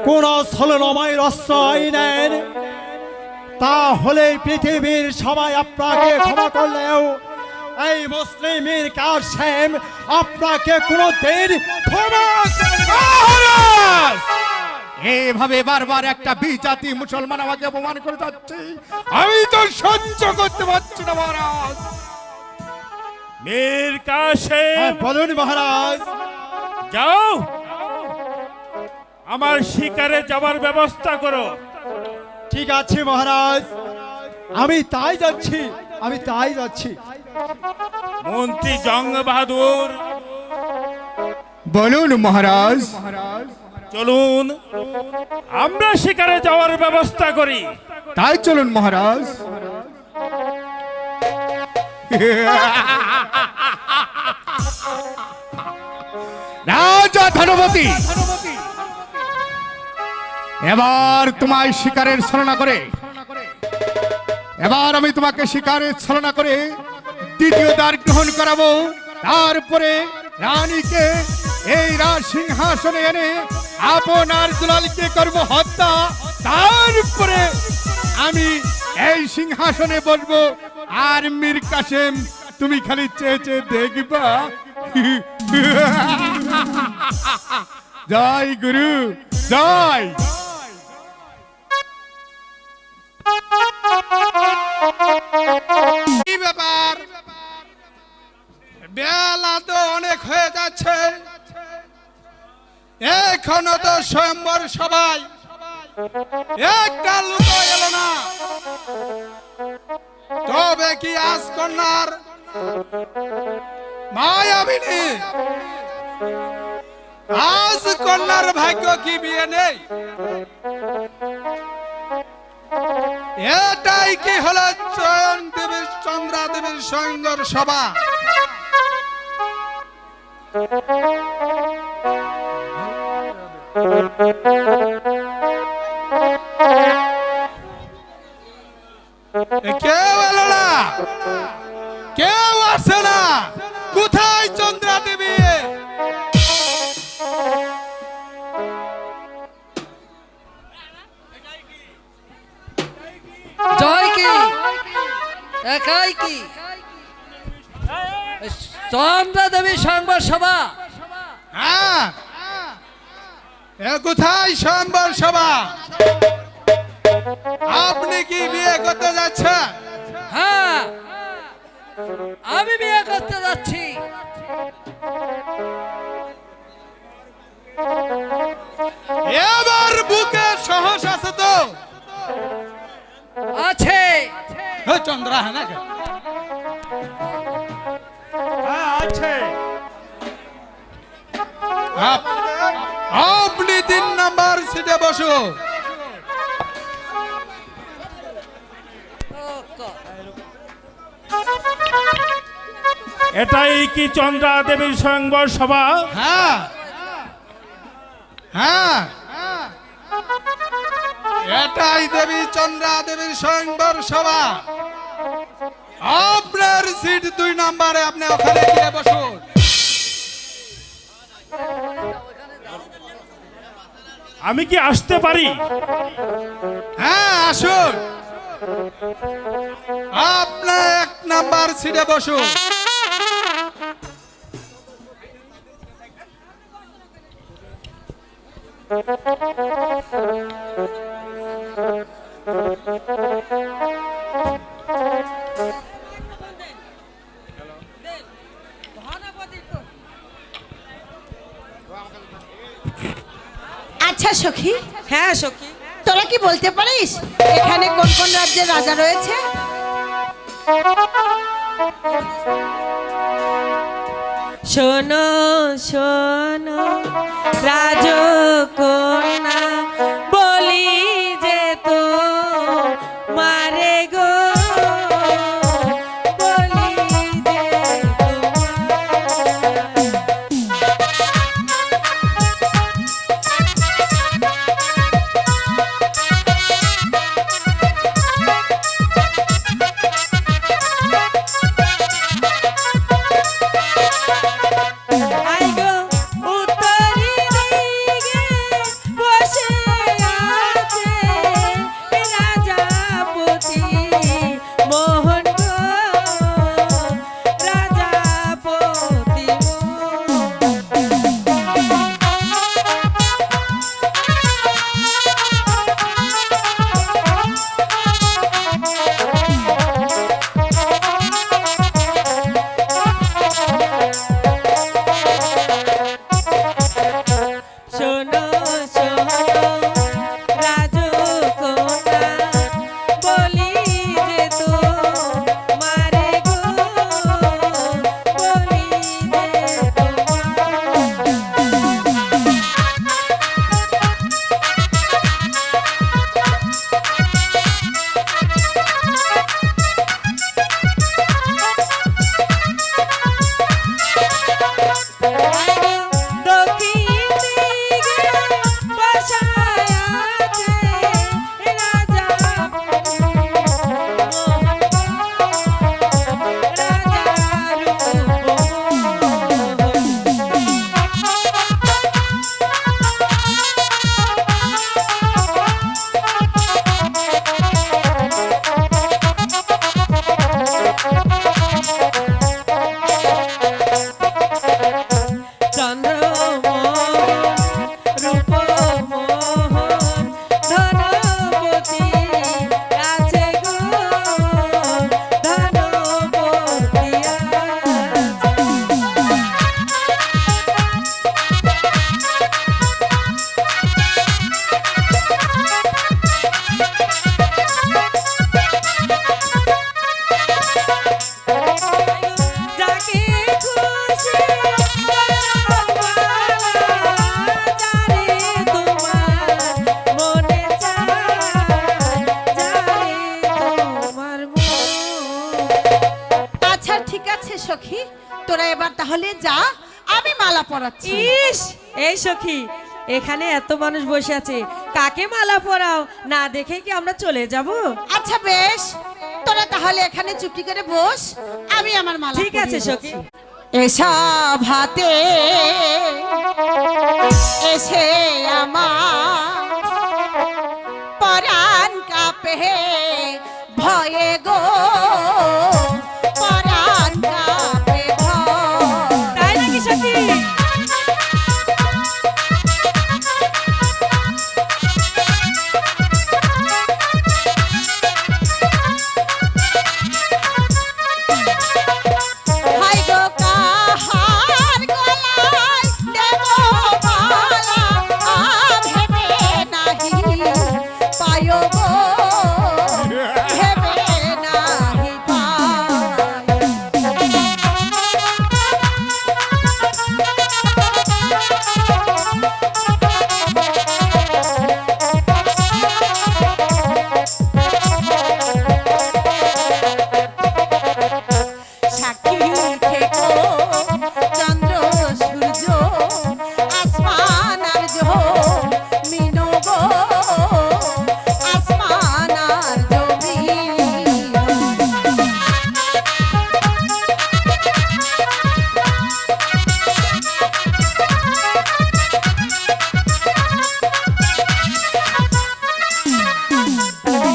কোন ছলনাময় আশ্রয় নেন, তাহলে পৃথিবীর সবাই আপনাকে ক্ষমা করলেও এই মুসলিম মীর কাসেম আপনাকে কোনোদিন ক্ষমা করবে না। এভাবে বারবার একটা বিজাতি মুসলমান আমাকে অপমান করে যাচ্ছে, আমি তো সহ্য করতে পারছি না মহারাজ। মীর কাসেম, হ্যাঁ, বলুন মহারাজ। যাও, আমার শিকারে যাবার ব্যবস্থা করো। ঠিক আছে মহারাজ, আমি তাই যাচ্ছি। মন্ত্রী জং বাহাদুর, বলুন মহারাজ। চলুন আমরা শিকারে যাওয়ার ব্যবস্থা করি। তাই চলুন মহারাজ। রাজা ধনপতি, এবার তোমায় শিকারের ছলনা করে, এবার আমি তোমাকে শিকারের ছলনা করে দ্বিতীয় দ্বার গ্রহণ করাবো। তারপরে রানীকে এই রাজ সিংহাসনে এনে আপনার দুলালকে করব হত্যা। তারপরে আমি এই সিংহাসনে বসবো, আর মীর কাসেম তুমি খালি চেয়ে চেয়ে দেখবা। জয় গুরু জয়। কি ব্যাপার, বেলা তো অনেক হয়ে যাচ্ছে, এখনো তো স্বয়ম্বর সবাই একটা লোক এলো না। তবে কি আজ কন্যার মায়াবিনী, আজ কন্যার ভাগ্য কি বিয়ে নেই? এটাই কি হলো চয়ন দেবীর চন্দ্রা দেবীর স্বয়ংবর সভা? কেউ এলো না, কেউ আসে না, কোথায় চন্দ্রা দেবী? জয় কি একাই কি চন্দ্রা দেবী সংবাদ সভা? হ্যাঁ, কোথায় স্বয়ম্বর সভা? আপনি কি বিয়ে করতে যাচ্ছেন? হ্যাঁ, আমি বিয়ে করতে যাচ্ছি। এবার বুকে সাহস আছে তো? আছে। চন্দ্রা হ্যাঁ না? আছে। আপনি 3 নাম্বার সিটে বসুন। এটাই কি চন্দ্রা দেবীর স্বয়ংবর সভা? হ্যাঁ হ্যাঁ, এটাই দেবী চন্দ্রা দেবীর স্বয়ংবর সভা। আপনার সিট 2 নাম্বারে, আপনি ওখানে গিয়ে বসুন। আমি কি আসতে পারি? হ্যাঁ আসুন, আপনার 1 নাম্বার সিটে বসুন। আচ্ছা সখী, হ্যাঁ সখী, তোরা কি বলতে পারিস এখানে কোন কোন রাজ্যের রাজা রয়েছে? শোনো শোনো রাজকন্যা বলি যে তো মারে গো, বলি যে আই গো উত্তরি রূপ মোহন ধনপতি আছে গো ধনপতি যাকে খুশি যারে তোমার মনে চায় যারে তোমার আচ্ছা ঠিক আছে সখী, তোরা এবার তাহলে যা, আমি মালা পরাচ্ছি। ইস এই সখী, এখানে এত মানুষ বসে আছে, কাকে মালা পরাও না দেখে কি আমরা চলে যাব? আচ্ছা বেশ, তোরা তাহলে এখানে চুপটি করে বস, আমি আমার মালা ঠিক আছে পরিয়ে সখী। দিচ্ছি। এসব হাতে এসে আমার পরাণ কাঁপে ভয়ে গো, পরাণ কাঁপে ভয়। তাই নাকি সখী? হাই গো কাহার গলায় দেব মালা, ভেবে নাহি পায় গো, ভেবে নাহি পায়। সাক্ষী থেকো চন্দ্র সূর্য আসমান আর জমিন গো, আসমান আর জমিন।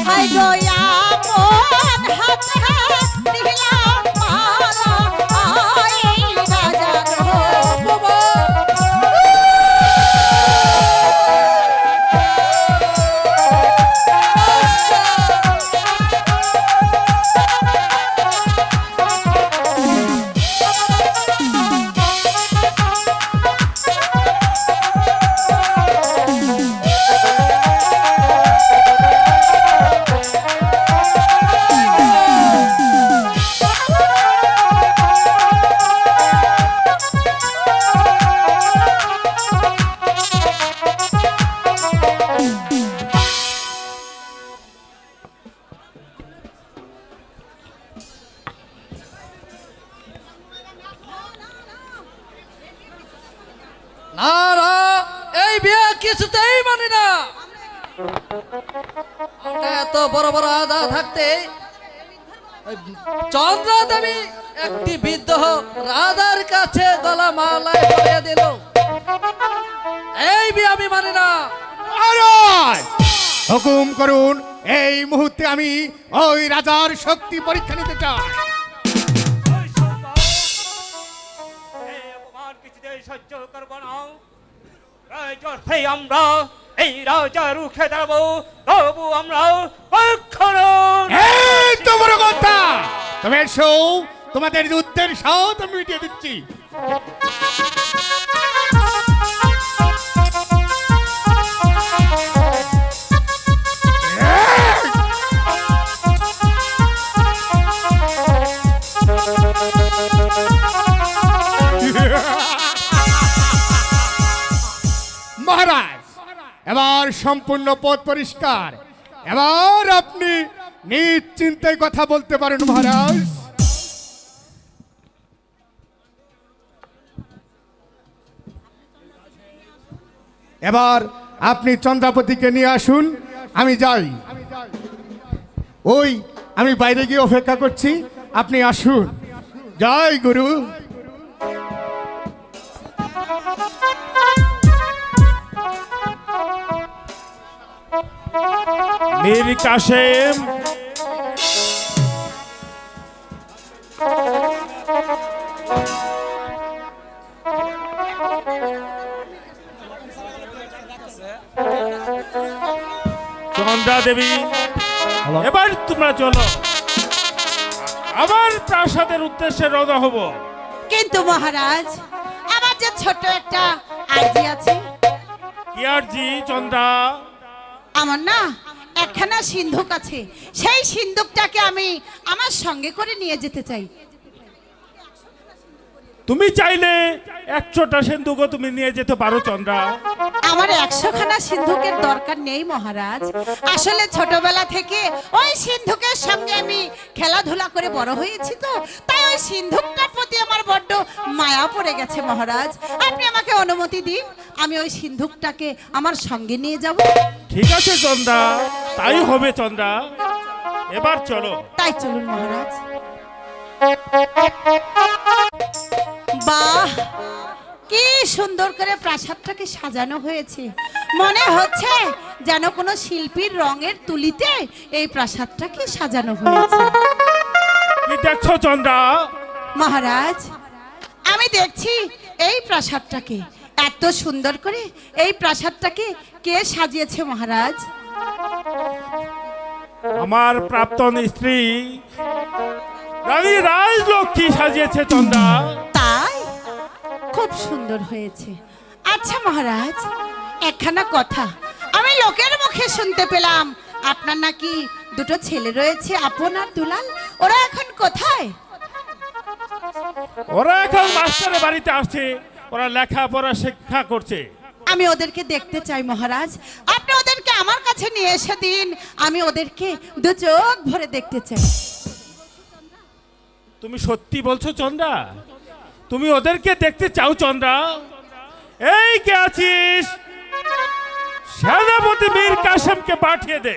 হাই গো আপন হাতে দিলাম মালা, এই রাজার বাবা। না না, এই বিয়ে কিছুতেই মানি না। আমরা এত বড় বড় আদা থাকতে চন্দ্রা দেবী একটি বৃদ্ধ রাধার কাছে গলা মালায় পরিয়ে দিল। এই বিয়ে আমি মানি না। মহারাজ হুকুম করুন, এই মুহূর্তে আমি ওই রাজার শক্তি পরীক্ষা নিতে চাই। এই অপমান কিছুতেই সহ্য করব না। রাজার আমরা এই রাজা রুখে দাঁড়াবো, তবু আমরা কখনো এই তো বড় কথা। তবে এসো, তোমাদের যুদ্ধের সাথ আমি মিটিয়ে দিচ্ছি। মহারাজ এবার সম্পূর্ণ পথ পরিষ্কার, এবার আপনি নিশ্চিন্তায় কথা বলতে পারেন মহারাজ। এবার আপনি চন্দ্রাপতিকে নিয়ে আসুন, আমি যাই। ওই আমি বাইরে গিয়ে অপেক্ষা করছি, আপনি আসুন। জয় গুরু। মীর কাসেম চন্দ্রা দেবী, এবার তোমরা চলো, আবার প্রাসাদের উদ্দেশ্যে রওনা হব। কিন্তু মহারাজ, আমার যে ছোট একটা আর্জি আছে। কি আরজি চন্দ্রা? আমার না একখানা সিন্ধুক আছে, সেই সিন্ধুকটাকে আমি আমার সঙ্গে করে নিয়ে যেতে চাই। তুমি চাইলে 100টা সিন্ধুকও তুমি নিয়ে যেতে পারো চন্দ্রা। আমার 100খানা সিন্ধুকের দরকার নেই মহারাজ। আসলে ছোটবেলা থেকে ওই সিন্ধুকের সঙ্গে আমি খেলাধুলা করে বড় হয়েছি, তো তাই ওই সিন্ধুকটার প্রতি আমার বড্ড মায়া পড়ে গেছে মহারাজ। আপনি আমাকে অনুমতি দিন, আমি ওই সিন্ধুকটাকে আমার সঙ্গে নিয়ে যাব। ঠিক আছে চন্দ্রা, তাই হবে চন্দ্রা, এবার চলো। তাই চলুন মহারাজ। বাহ, কি সুন্দর করে প্রাসাদটাকে সাজানো হয়েছে। মনে হচ্ছে যেন কোনো শিল্পীর রঙের তুলিতে এই প্রাসাদটাকে সাজানো হয়েছে। কি দেখছো চন্দ্রা? মহারাজ, আমি দেখছি এই প্রাসাদটাকে এত সুন্দর করে, এই প্রাসাদটাকে কে সাজিয়েছে মহারাজ? আমার প্রাক্তন স্ত্রী রানী রাজলক্ষ্মী সাজিয়েছে চন্দ্রা। তাই খুব সুন্দর হয়েছে। আচ্ছা মহারাজ, একখানা কথা আমি লোকের মুখে শুনতে পেলাম, আপনার নাকি দুটো ছেলে রয়েছে, আপন আর দুলাল। ওরা এখন কোথায়? ওরা এখন মাস্টারের বাড়িতে আসছে, ওরা লেখাপড়া শিক্ষা করছে। আমি ওদেরকে দেখতে চাই মহারাজ, আপনি ওদেরকে আমার কাছে নিয়ে এসে দিন, আমি ওদেরকে দু চোখ ভরে দেখতে চাই। তুমি সত্যি বলছো চন্দ্রা? তুমি ওদেরকে দেখতে চাও চন্দ্রা? এই কে আছিস, সেনাপতি মীর কাসেমকে পাঠিয়ে দে।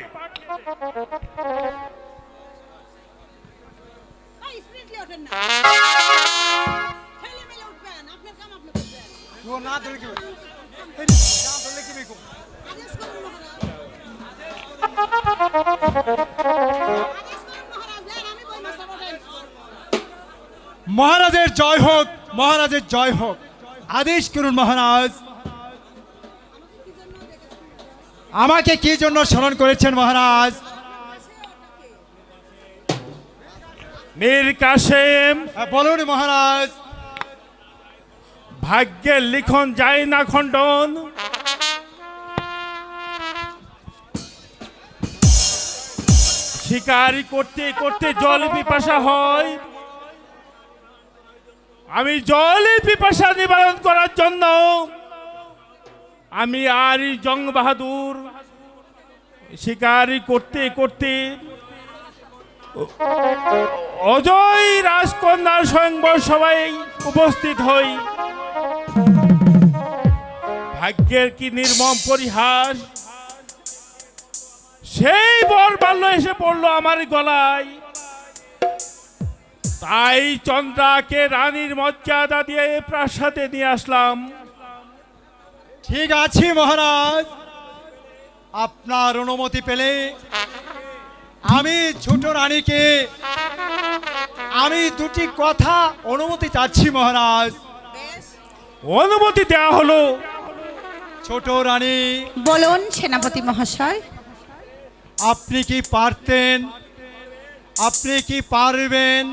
মহারাজের জয় হোক, মহারাজের জয় হোক। আদেশ করুন মহারাজ। আমাকে কি জন্য স্মরণ করেছেন মহারাজ? মীর কাসেম, বলুন মহারাজ। ভাগ্যের লিখন যায় না খণ্ডন। শিকারি করতে করতে জল পিপাসা হয়। আমি জলের পিপাসা নিবারণ করার জন্য আমি আর জং বাহাদুর শিকারি করতে করতে অজয় রাজকন্যার স্বয়ংবর সবাই উপস্থিত হই। ভাগ্যের কি নির্মম পরিহাস, সেই বর বাল্য এসে পড়লো আমার গলায়। তাই চন্দ্রাকে রানীর মর্যাদা দিয়ে প্রাসাদে নিয়ে আসলাম। ঠিক আছে মহারাজ, আপনার অনুমতি পেলে আমি ছোট রানীকে আমি দুটি কথা অনুমতি চাচ্ছি মহারাজ। অনুমতি দেওয়া হলো। ছোট রানী, বলুন সেনাপতি মহাশয়। আপনি কি পারতেন, আপনি কি পারবেন,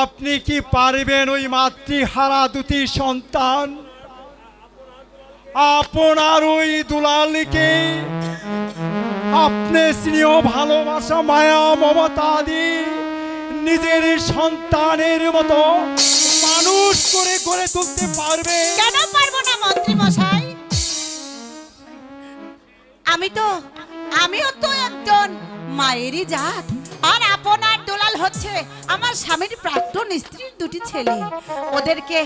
আপনি কি পারবেন ওই মাতৃহারা দুটি সন্তান আপনার ওই দুলালকে আপনি স্নেহ ভালোবাসা মায়া মমতা দিয়ে নিজের সন্তানের মতো মানুষ করে গড়ে তুলতে পারবে? কেন পারবো না মন্ত্রী মশাই? আমিও তো একজন মায়েরই জাত, আর আপনার দুলাল হচ্ছে আমার স্বামীর প্রাক্তন স্ত্রীর দুটি ছেলে। ওদেরকে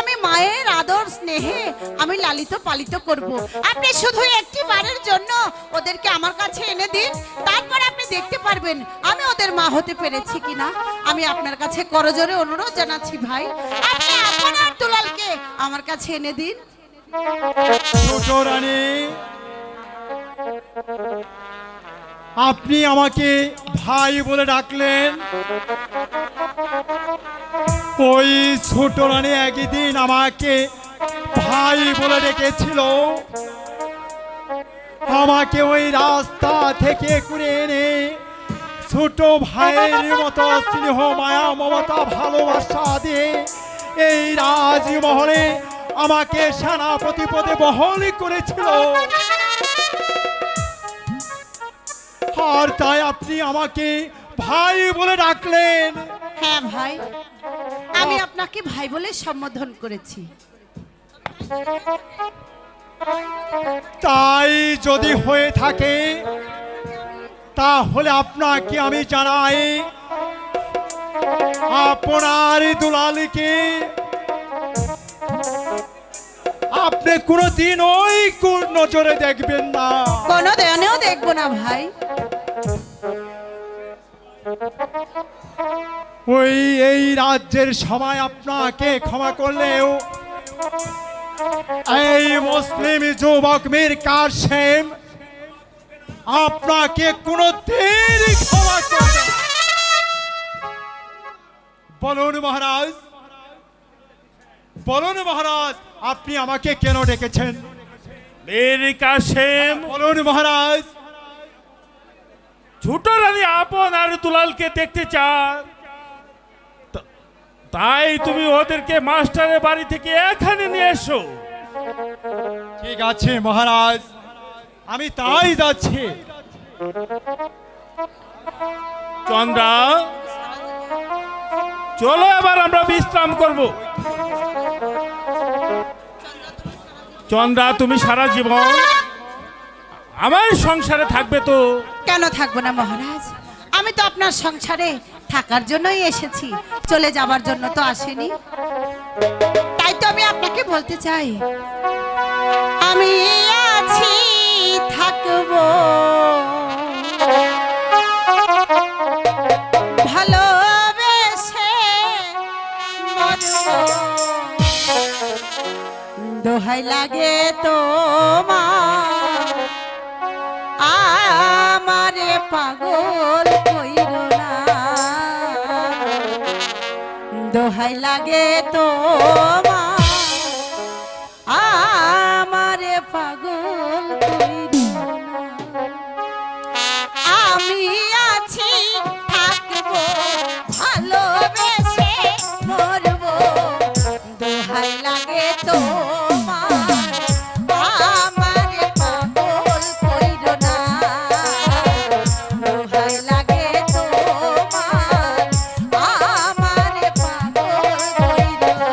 আমি মায়ের আদর স্নেহে আমি লালিত পালিত করব। আপনি শুধু একটি বারের জন্য ওদেরকে আমার কাছে এনে দিন, তারপর আপনি দেখতে পারবেন আমি ওদের মা হতে পেরেছি কিনা। আমি আপনার কাছে করজোরে অনুরোধ জানাচ্ছি ভাই, আপনি আপনার দুলালকে আমার কাছে এনে দিন। ছোট রানী, আপনি আমাকে ভাই বলে ডাকলেন, ওই ছোট রানী একদিন আমাকে ভাই বলে ডেকেছিল, আমাকে ওই রাস্তা থেকে করে এনে ছোট ভাইয়ের মতো স্নেহ মায়া মমতা ভালোবাসা দিয়ে এই রাজমহলে আমাকে সেনাপতি পদে বহাল করেছিল। আর তাই আপনি আমাকে ভাই বলে ডাকলেন। হ্যাঁ ভাই, আমি আপনাকে ভাই বলে সম্বোধন করেছি। তাই যদি হয়ে থাকে তাহলে আপনাকে আমি জানাই, আপনার দুলালকে আপনি কোনোদিন ওই কোন নজরে দেখবেন না। কোনো দিনেও দেখবো না ভাই। ওই এই রাজ্যের সবাই আপনাকে ক্ষমা করলেও এই মুসলিম যুবক মীর কাসেম আপনাকে কোনোদিন ক্ষমা করবে না। বলুন মহারাজ, বলুন মহারাজ, আপনি আমাকে কেন ডেকেছেন? মীর কাসেম, বলুন মহারাজ। ছোট রানী আপন আর দুলালকে দেখতে চান, তাই তুমি ওদেরকে মাস্টারের বাড়ি থেকে এখানে নিয়ে এসো। ঠিক আছে মহারাজ, আমি তাই যাচ্ছি। চন্দ্রা, চলো এবার আমরা বিশ্রাম করব। চন্দ্রা, তুমি সারা জীবন আমার সংসারে থাকবে তো? কেন থাকবো না মহারাজ, আমি তো আপনার সংসারে থাকার জন্যই এসেছি, চলে যাবার জন্য তো আসেনি। তাই তো আমি আপনাকে বলতে চাই, আমি আছি থাকবো ভালোবেসে মরবো, দোহাই লাগে তোমার আমারে পাগল কইরো না, দোহাই লাগে তোমার আমারে পাগল কইরো না। আমি আছি থাকবো ভালোবেসে মরবো, দোহাই লাগে তোমার আমারে পাগল কইরো না, দোহাই লাগে তোমার আমারে পাগল কইরো না।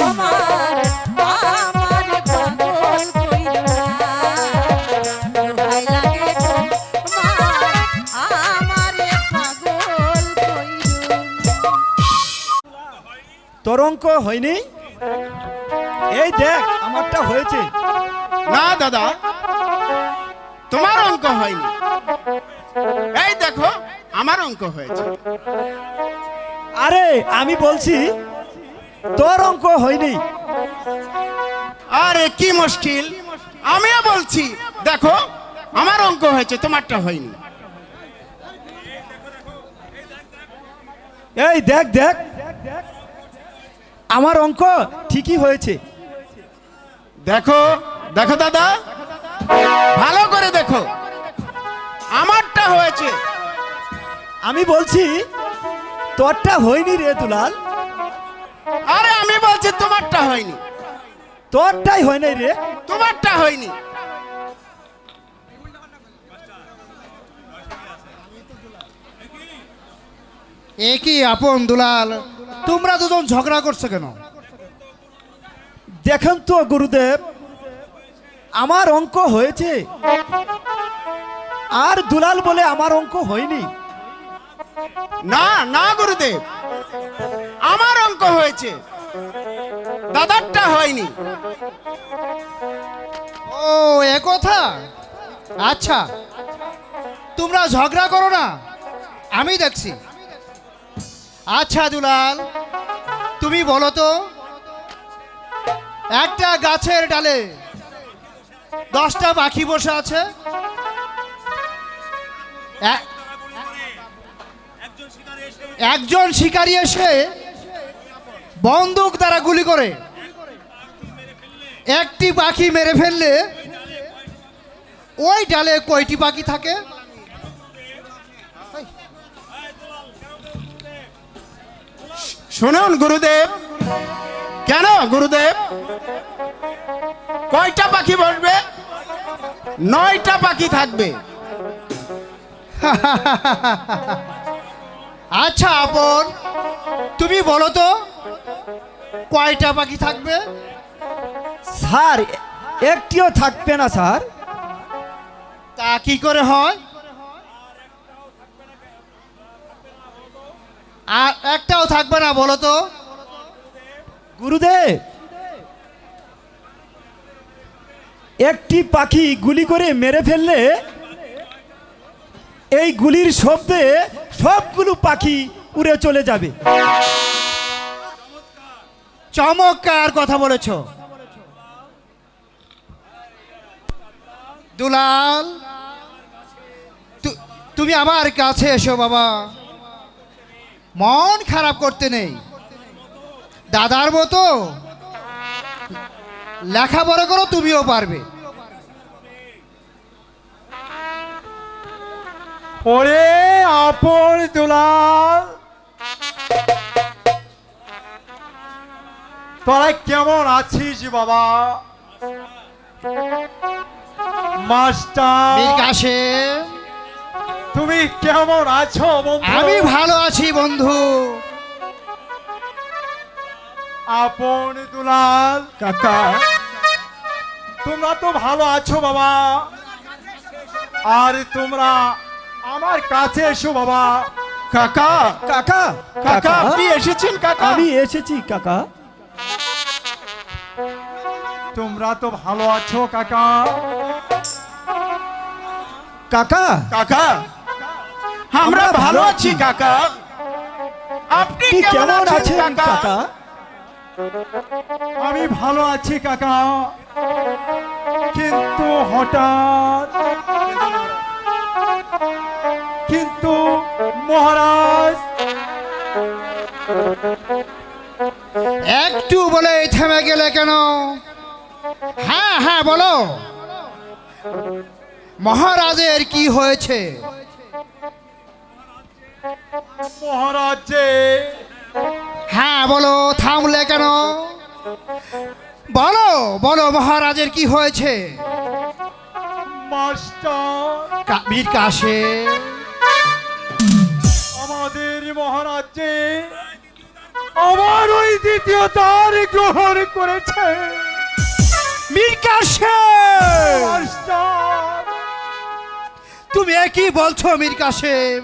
আমার আমার পাগল কইরো না দোহাই লাগে তোমার আমারে পাগল কইরো না। তোর অঙ্ক হয়নি? এই দেখ আমারটা হয়েছে। না দাদা, তোমার অঙ্ক হয়নি। এই দেখো আমার অঙ্ক হয়েছে। আরে আমি বলছি তোর অঙ্ক হয়নি। আরে কি মুশকিল, আমিও বলছি দেখো আমার অঙ্ক হয়েছে, তোমারটা হয়নি। এই দেখ দেখ আমার অঙ্ক ঠিকই হয়েছে। দেখো দেখো দাদা, ভালো করে দেখো, আমারটা হয়েছে। আমি বলছি তোরটা হয়নি রে দুলাল। আরে আমি বলছি তোমারটা হয়নি। তোরটাই হয় নাই রে। তোমারটা হয়নি। এ কি আপন দুলাল, তোমরা দুজন ঝগড়া করছো কেন? দেখেন তো গুরুদেব, আমার অঙ্ক হয়েছে আর দুলাল বলে আমার অঙ্ক হয়নি। না না গুরুদেব, আমার অঙ্ক হয়েছে, দাদারটা হয়নি। ও এ কথা। আচ্ছা তোমরা ঝগড়া করো না, আমি দেখছি। আচ্ছা দুলাল, তুমি বলো তো, একটা গাছের ডালে 10টা পাখি বসে আছে, একজন শিকারী এসে বন্দুক দ্বারা গুলি করে একটি পাখি মেরে ফেললে ওই ডালে কয়টি পাখি থাকে? শুনুন গুরুদেব। কেন গুরুদেব? কয়টা পাখি বসবে? 9টা পাখি থাকবে। আচ্ছা আপন, তুমি বলো তো কয়টা পাখি থাকবে? স্যার একটিও থাকবে না স্যার। তা কি করে হয়? আর একটাও থাকবে না বলো তো? গুরুদেব, একটি পাখি গুলি করে মেরে ফেললে এই গুলির শব্দে সবগুলো পাখি উড়ে চলে যাবে। চমৎকার কথা বলেছ দুলাল। তুমি আমার কাছে এসো বাবা, মন খারাপ করতে নেই। দাদার মতো লেখাপড়া করো, তুমিও পারবে। ওরে আপন দুলাল, তোরা কেমন আছিস বাবা? মাস্টার মীর কাসেম, তুমি কেমন আছো বন্ধু? আমি ভালো আছি বন্ধু। আপন দুলাল কাকা, তোমরা তো ভালো আছো বাবা। আর তোমরা আমার কাছে এসো বাবা। কাকা কাকা কাকা আপনি এসেছেন? কাকা আমি এসেছি কাকা। তোমরা তো ভালো আছো কাকা? কাকা কাকা আমরা ভালো আছি কাকা। আপনি কেমন আছেন কাকা? আমি ভালো আছি কাকা, কিন্তু হঠাৎ মহারাজ একটু বলে থেমে গেলে কেন? হ্যাঁ হ্যাঁ বলো, মহারাজের কি হয়েছে? মহারাজে হ্যাঁ বলো, থামলে কেন? বলো বলো, মহারাজের কি হয়েছে? মাস্টার মীর কাসেম, আমাদের মহারাজে আমার ওই দ্বিতীয় দ্বার গ্রহণ করেছে। মীর কাসেম, মাস্টার, তুমি কি বলছো মীর কাসেম?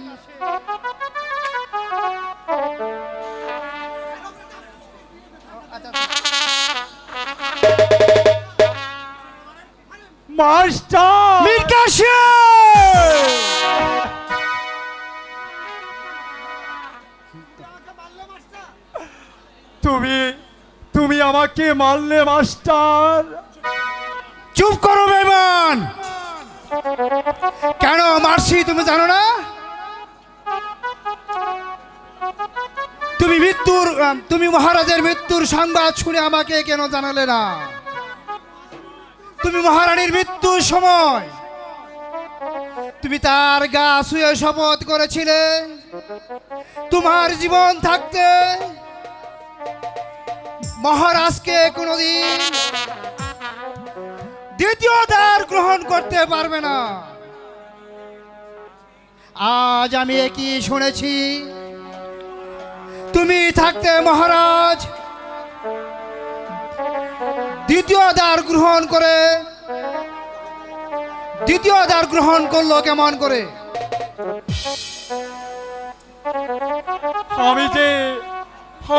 মাস্টার, মীর কাসেম, তুমি আমাকে মারলে মাস্টার। চুপ করো বেমান। কেন মারছি তুমি জানো না? তুমি মহারাজের মৃত্যুর সংবাদ শুনে আমাকে কেন জানালে না? তুমি মহারানীর মৃত্যুর সময় তুমি তার গা ছুঁয়ে শপথ করেছিলে তোমার জীবন থাকতে মহারাজকে কোনোদিন দ্বিতীয় দ্বার গ্রহণ করতে পারবে না। আজ আমি কি শুনেছি, তুমি থাকতে মহারাজ দ্বিতীয় দ্বার গ্রহণ করলো কেমন করে?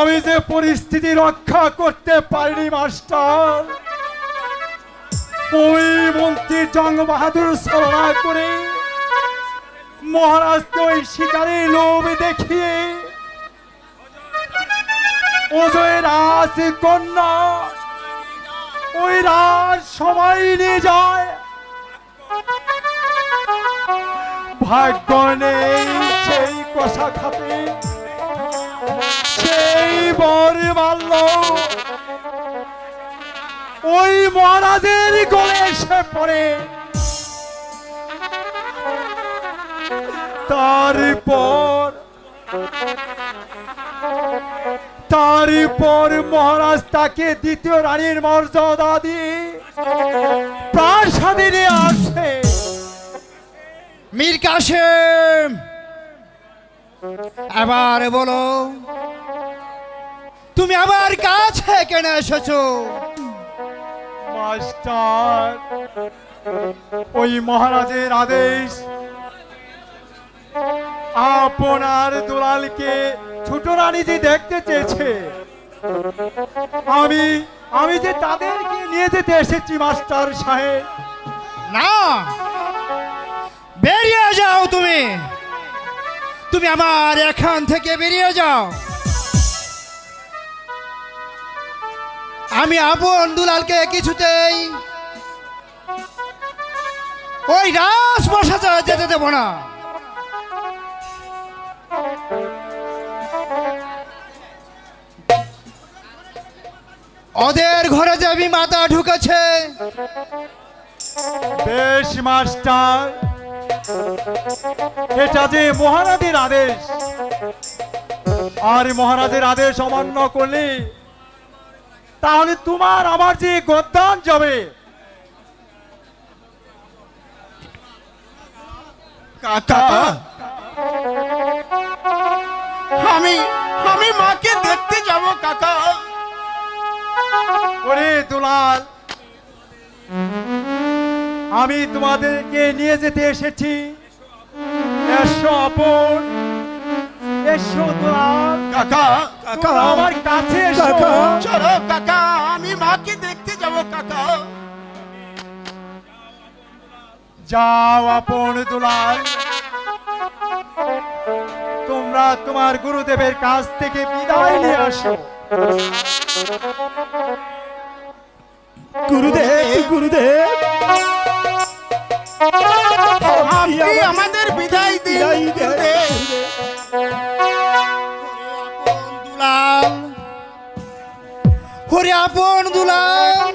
আমি যে পরিস্থিতি রক্ষা করতে পারিনি মাস্টার। ওই মন্ত্রী জং বাহাদুর ছলনা করে মহারাজকে ওই শিকারের লোভ দেখিয়ে অজয় রাজ কন্যা ওই রাজ সবাই নিয়ে যায়। ভাগ্য নেই সেই কষা খাতে সেই বর মারল ওই মহারাজের গলে এসে পড়ে। তারপর মহারাজ তাকে দ্বিতীয় রানীর মর্যাদা দিয়ে প্রাসাদে নিয়ে আসে। মীর কাসেম, এবার বলো তুমি আমার কাছে কেন এসেছো? মাস্টার, ওই মহারাজের আদেশ আপনার দুলালকে ছোট রানী যে দেখতে চেয়েছে, আমি যে তাদেরকে নিয়ে যেতে এসেছি মাস্টার সাহেব। না, বেরিয়ে যাও তুমি আমার এখান থেকে বেরিয়ে যাও। আমি আপন দুলালকে কিছুতেই ওই রাজপ্রাসাদে যেতে দেব না। ওদের ঘরে যে মাথা ঢুকেছে। বেশ মাস্টার, এটা যে মহারাজের আদেশ, আর মহারাজের আদেশ অমান্য করলে তাহলে তোমার আমার যে গদ্দান যাবে। কাকা, আমি মাকে দেখতে যাব কাকা। ওরে দুলাল, আমি তোমাদেরকে নিয়ে যেতে এসেছি। এসো আপন, এসো দুলাল। কাকা, তোমরা আমার কাছে এসো। চলো কাকা, আমি মাকে দেখতে যাব কাকা। যাও আপন দুলাল, তোমরা তোমার গুরুদেবের কাছ থেকে বিদায় নিয়ে আসো। গুরুদেব, আপনি আমাদের বিদায় দিন গুরুদেব। দুলাল, ওরে আপন দুলাল,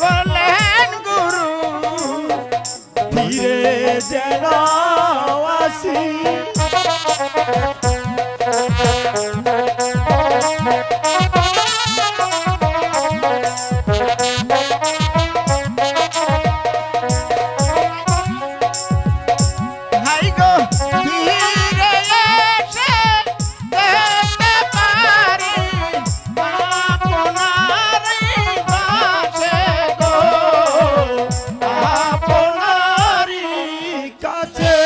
বললেন গুরু ধীরে যেন আসি। হাই গো ধীরে এসে দেখতে পারি আপনারই কাছে গো, আপনারই কাছে।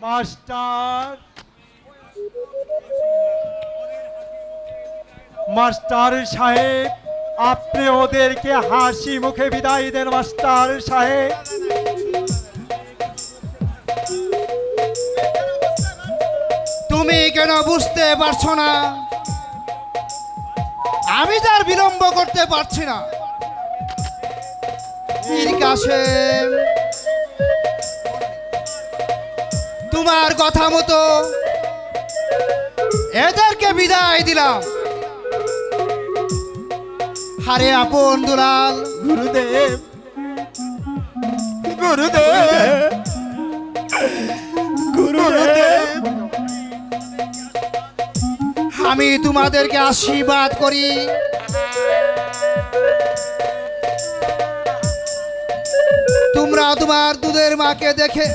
মাস্টার মাস্টার সাহেব, আপনি ওদেরকে হাসি মুখে বিদায় দেন মাস্টার সাহেব। তুমি কেন বুঝতে পারছো না? আমি তার বিলম্ব করতে পারছি না। মীর কাসেম, তোমার কথা মতো এদেরকে বিদায় দিলাম। হারে আপন দুলাল, গুরুদেব, গুরুদেব, গুরুদেব, আমি তোমাদেরকে আশীর্বাদ করি। তোমরা তোমার দুধের মাকে দেখে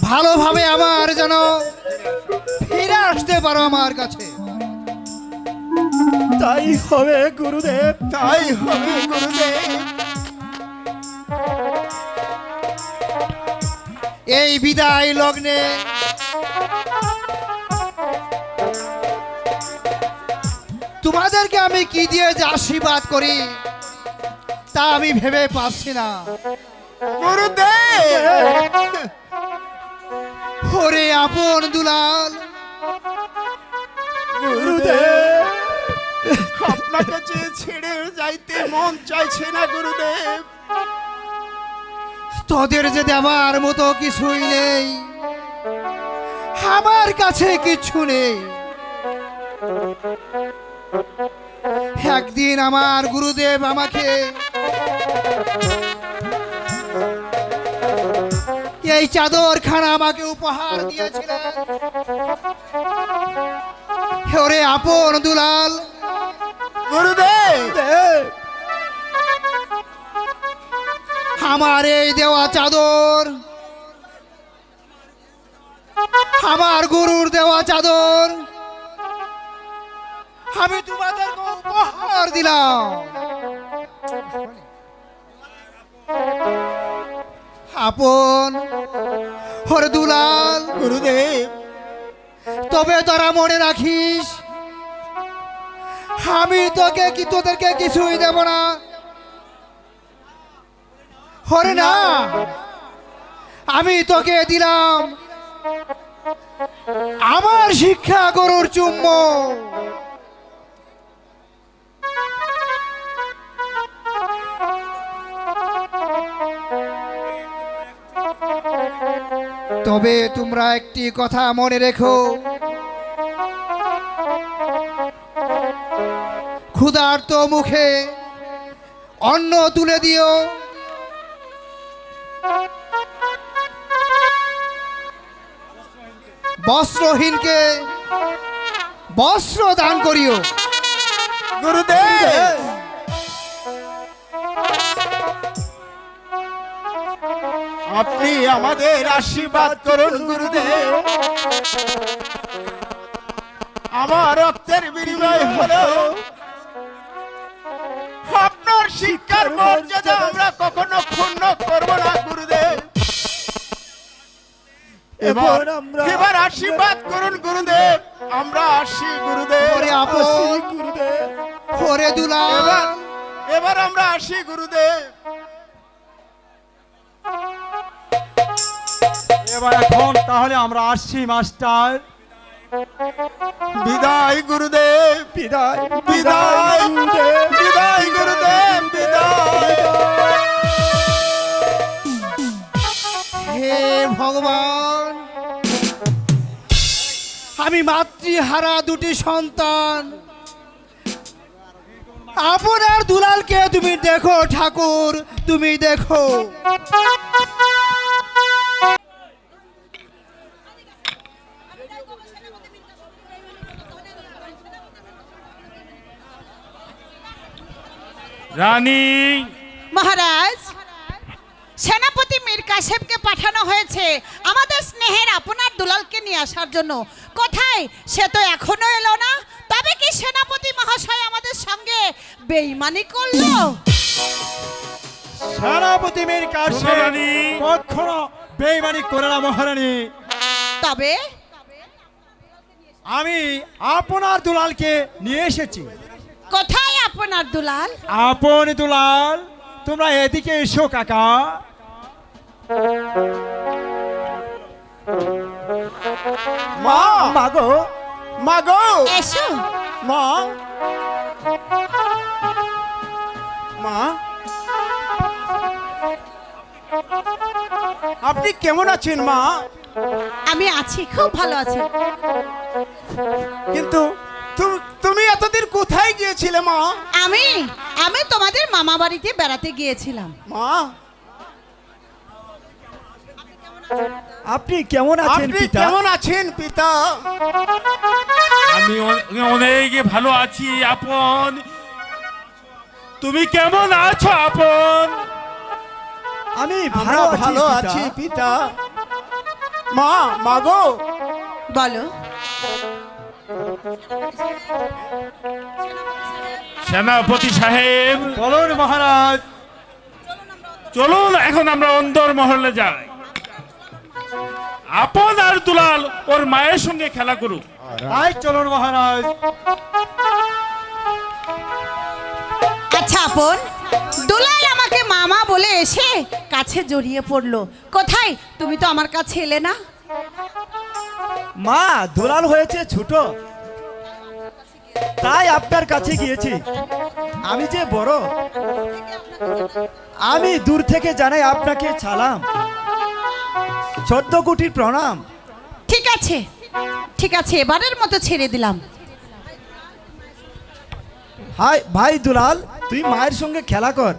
ভালোভাবে আমার যেন ফিরে আসতে পারো আমার কাছে। তাই হবে গুরুদেব, তাই হবে গুরুদেব। এই বিদায় লগ্নে তোমাদেরকে আমি কি দিয়ে যে আশীর্বাদ করি তা আমি ভেবে পাচ্ছি না। গুরুদেব, ওরে আপন দুলাল, গুরুদেব, আপনাকে যে ছেড়ে যাইতে মন চাইছে না গুরুদেব। তোদের যে দেওয়ার মতো কিছুই নেই, আমার কাছে কিছু নেই। একদিন আমার গুরুদেব আমাকে এই চাদর খানা আমাকে উপহার দিয়েছিলেন। ওরে আপন দুলাল, গুরুদেব, আমার এই দেওয়া চাদর, আমার গুরুর দেওয়া চাদর আমি তোমাদেরকে উপহার দিলাম। আপন ওরে দুলাল, গুরুদেব, তবে তোরা মনে রাখিস, আমি তোদেরকে কিছুই দেব না। হরে না, আমি তোকে দিলাম আমার শিক্ষা গরুর চুম্বক। তবে তোমরা একটি কথা মনে রেখো, ক্ষুধার্ত মুখে অন্ন তুলে দিও, বস্ত্রহীনকে বস্ত্র দান করিও। গুরুদেব, আপনি আমাদের আশীর্বাদ করুন গুরুদেব। আমার রক্তের বিনিময় হলো আপনার শিক্ষার মর্যাদা আমরা কখনো ক্ষুণ্ণ করব না গুরুদেব। এবার আশীর্বাদ করুন গুরুদেব, আমরা আসি গুরুদেব। ওরে আপন, আসি গুরুদেব, ওরে দুলাল, এবার আমরা আসি গুরুদেব। এবার এখন তাহলে আমরা আসছি মাস্টার। বিদায় গুরুদেব, বিদায়, বিদায় গুরুদেব, বিদায় গুরুদেব, বিদায়। হে ভগবান, আমি মাতৃহারা দুটি সন্তান। আপনার দুলালকে তুমি দেখো ঠাকুর, তুমি দেখো। রানী, মহারাজ, সেনাপতি মীর কাসেমকে পাঠানো হয়েছে আমাদের স্নেহের আপনার দুলালকে নিয়ে আসার জন্য। কোথায় সে তো এখনো এলো না। তবে কি সেনাপতি মহাশয় আমাদের সঙ্গে বেঈমানি করলো? সেনাপতি মীর কাসেম মহারানী। কখনো বেঈমানি করে না মহারানী। তবে আমি আপনার দুলালকে নিয়ে এসেছি। কোথায় আপনার দুলাল? আপন দুলাল, তোমরা এদিকে এসো কাকা। মা, মাগো, মাগো, এসো। মা, মা, আপনি কেমন আছেন মা? আমি আছি, খুব ভালো আছি। কিন্তু তুমি এতদিন কোথায় গিয়েছিলে মা? আমি আমি তোমাদের মামা বাড়িতে বেড়াতে গিয়েছিলাম। মা, আপনি কেমন আছেন আপনি পিতা? কেমন আছেন পিতা? আমি অনেক ভালো আছি আপন। তুমি কেমন আছো আপন? আমি আমরা ভালো আছি পিতা। মা, মাগো, বলো। সেনাপতি সাহেব, বলুন মহারাজ। চলুন এখন আমরা অন্দর মহলে যাই। আপন আর দুলাল ওর মায়ের সঙ্গে খেলা করুক। তাই চলুন মহারাজ। আচ্ছা আপন, দুলাল আমাকে মামা বলে এসে কাছে জড়িয়ে পড়লো। কোথায়? তুমি তো আমার কাছে এলে না। মা, দুলাল হয়েছে ছোট, তাই আপনার কাছে গিয়েছি। আমি যে বড়, আমি দূর থেকে জানাই আপনাকে সালাম, 14 কোটি প্রণাম। ঠিক আছে, ঠিক আছে, এবারের মতো ছেড়ে দিলাম। হাই ভাই দুলাল, তুই মায়ের সঙ্গে খেলা কর,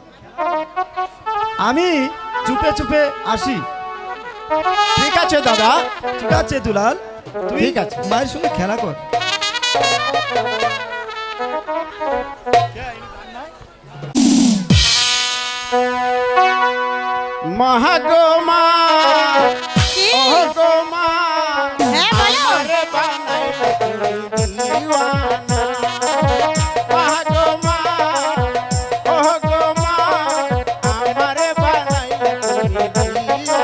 আমি চুপে চুপে আসি। ঠিক আছে দাদা। ঠিক আছে দুলাল, তুই ঠিক আছে। মায়ের সঙ্গে খেলা কর। মাগো মা, কি? ও গো মা, হ্যাঁ বলো। আমারে বানাইলে তুমি দিওয়ানা। মাগো মা, ও গো মা, আমারে বানাইলে তুমি দিওয়ানা।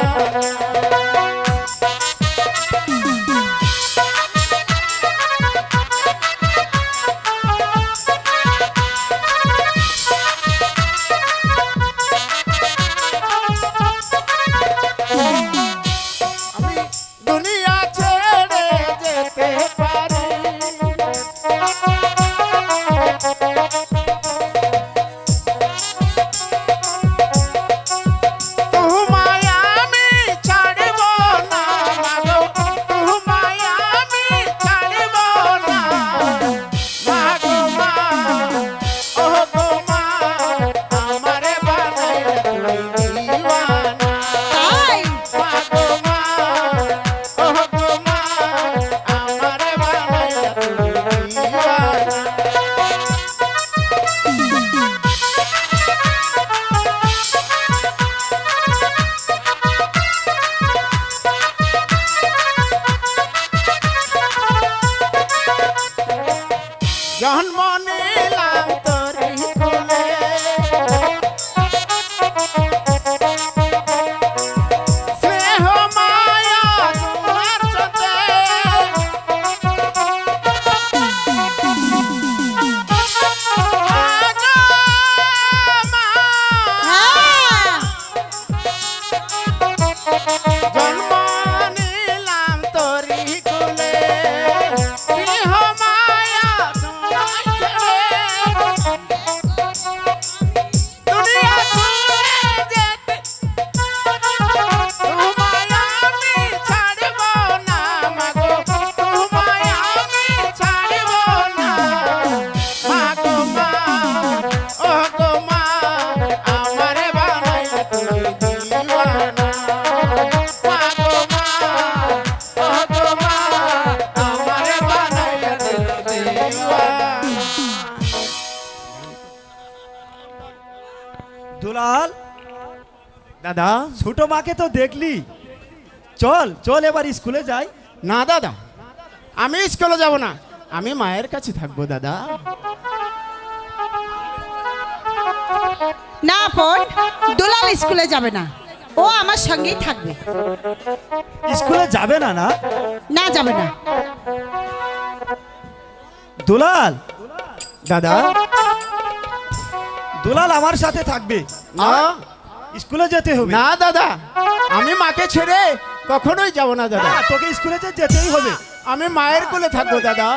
আমি দুনিয়া ছেড়ে যেতে পারি, তোমায় আমি ছাড়ব না মাগো, তোমায় আমি ছাড়ব না। মাগো মা, ও গো মা, আমারে বানাইলে তুমি দিওয়ানা। তাই মাগো মা, ও গো মা, আমারে বানাইলে তুমি দিওয়ানা। জন্ম নিলাম তোরি কোলে, স্নেহ মায়া তোমার সাথে, আগো মা, হ্যাঁ। জন্ম নিলাম তোরি কোলে, স্নেহ মায়া তোমার ছেড়ে, দুলাল দাদা ছোট মাকে তো দেখলি, চল চল এবার স্কুলে যাই। না দাদা, আমি স্কুলে যাব না, আমি মায়ের কাছে থাকবো দাদা। না আপন, দুলাল স্কুলে যাবে না, ও আমার সঙ্গেই থাকবে। স্কুলে যাবে না? না না, যাবে না। দুলাল দাদা দুলাল আমার সাথে থাকবে, না স্কুলে যেতে হবে। না দাদা, আমি মাকে ছেড়ে কখনোই যাব না দাদা। না, তোকে স্কুলে যেতেই হবে। আমি মায়ের কোলে থাকবো দাদা।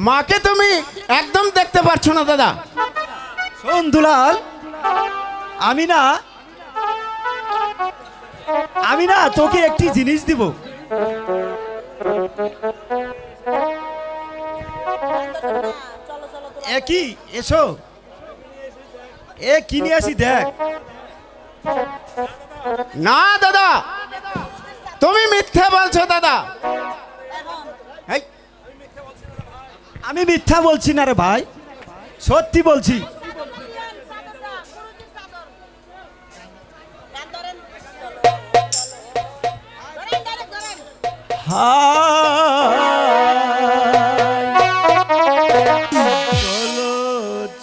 মাকে তুমি একদম দেখতে পারছো না দাদা। শোন দুলাল, আমি না তোকে একটি জিনিস দিব। কি এসো, কি নিয়ে আসি দেখ। না দাদা, তুমি মিথ্যে বলছো দাদা। এই, আমি মিথ্যা বলছি না রে ভাই, সত্যি বলছি। চলো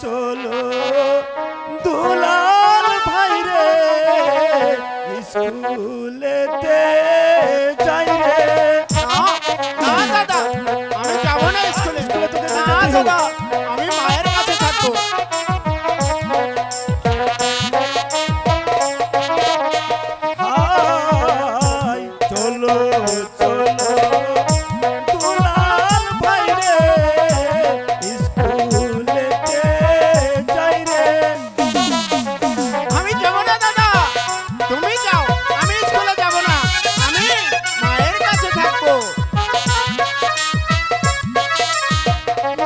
চলো দুলাল ভাই রে, স্কুলেতে যাই রে। না দাদা, আমি যাবো না স্কুলে। না দাদা, আমি মায়ের কাছে থাকবো। হাই চলো চলো দুলাল ভাই রে, স্কুলেতে যাই রে। আমি যাবো না দাদা, তুমি যাও, আমি স্কুলে যাবো না, আমি মায়ের কাছে থাকবো।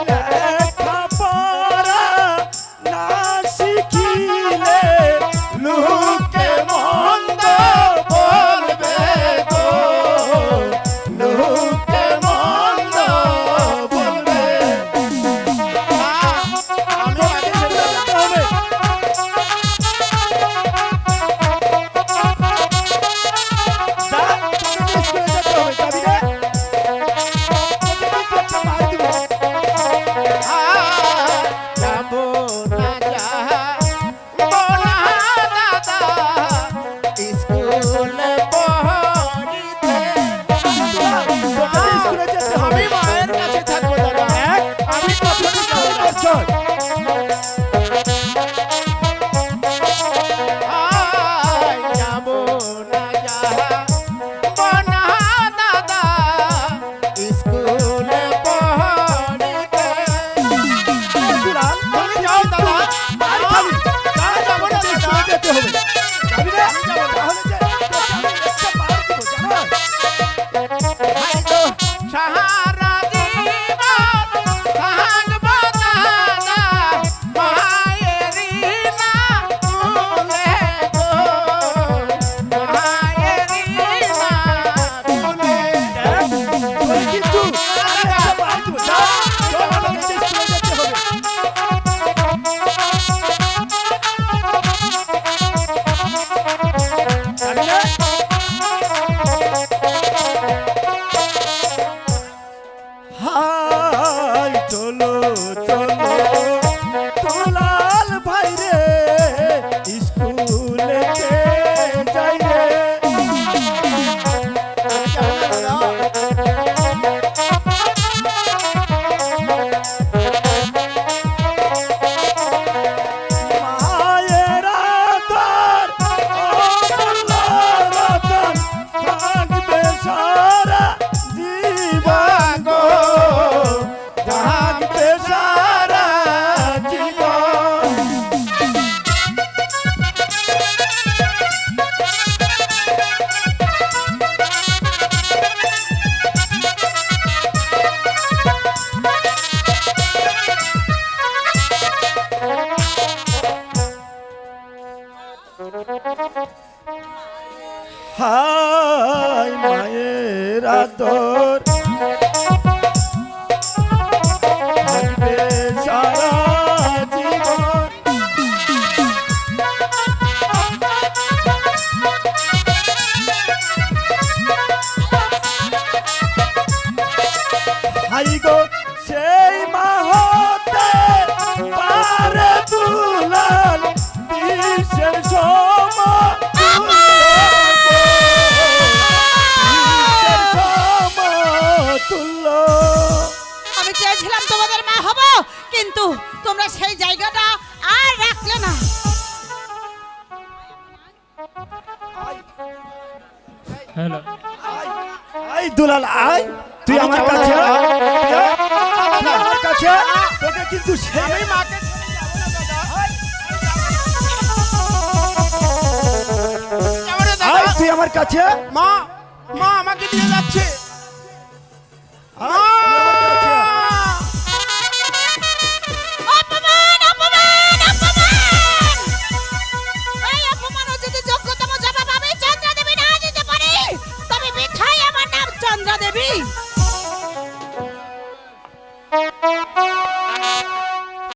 লেখাপড়া না শিখিলে লোকে মন্দ বলবে গো, লোকে মন্দ বলবে। আমি মাকে ছেড়ে যেতে হবে। যা, তোকে স্কুলে যেতে হবে, যাবি রে? তোকে কিন্তু একটা মার দিব। যাবো না, যাবো না দাদা, স্কুলে পড়িতে। তোকে স্কুলে যেতে হবে। আমি মায়ের কাছে থাকবো দাদা। আমি কখনো যাবো না। চল। যাবো না, যাবো না দাদা, স্কুলে পড়িতে। দুলাল, তুমি যাও দাদা। আর খাবি? আমি যাবো না তোকে দাদা। স্কুলে যেতে হবে। যাবি রে? তাহলে যে তোকে আমি একটা মার দিব, জানো? হয়তো সাহারা জীবন থাকবো দাদা, মায়েরই না তুলে গো, মায়েরই না তুলে। তোকে কিন্তু আমি একটা মার দিব। যা, চল, আমাকে স্কুলে যেতে হবে। যাবি রে? হাই চলো চলো দুলাল ভাই রে, স্কুলেতে যাই রে। মায়ের আদর অমূল্য রতন থাকবে সারা জীবন গো, থাকবে সারা জীবন। হাই মায়ের আদর চেয়েছিলাম তোমাদের মা হব, কিন্তু তোমরা সেই জায়গাটা আর রাখলে না। আই দুলাল আই, তুই আমার কাছে আমার কাছে তোকে কিন্তু আমি মাকে তুই আমার কাছে মা মা আমাকে দিয়ে যাচ্ছে।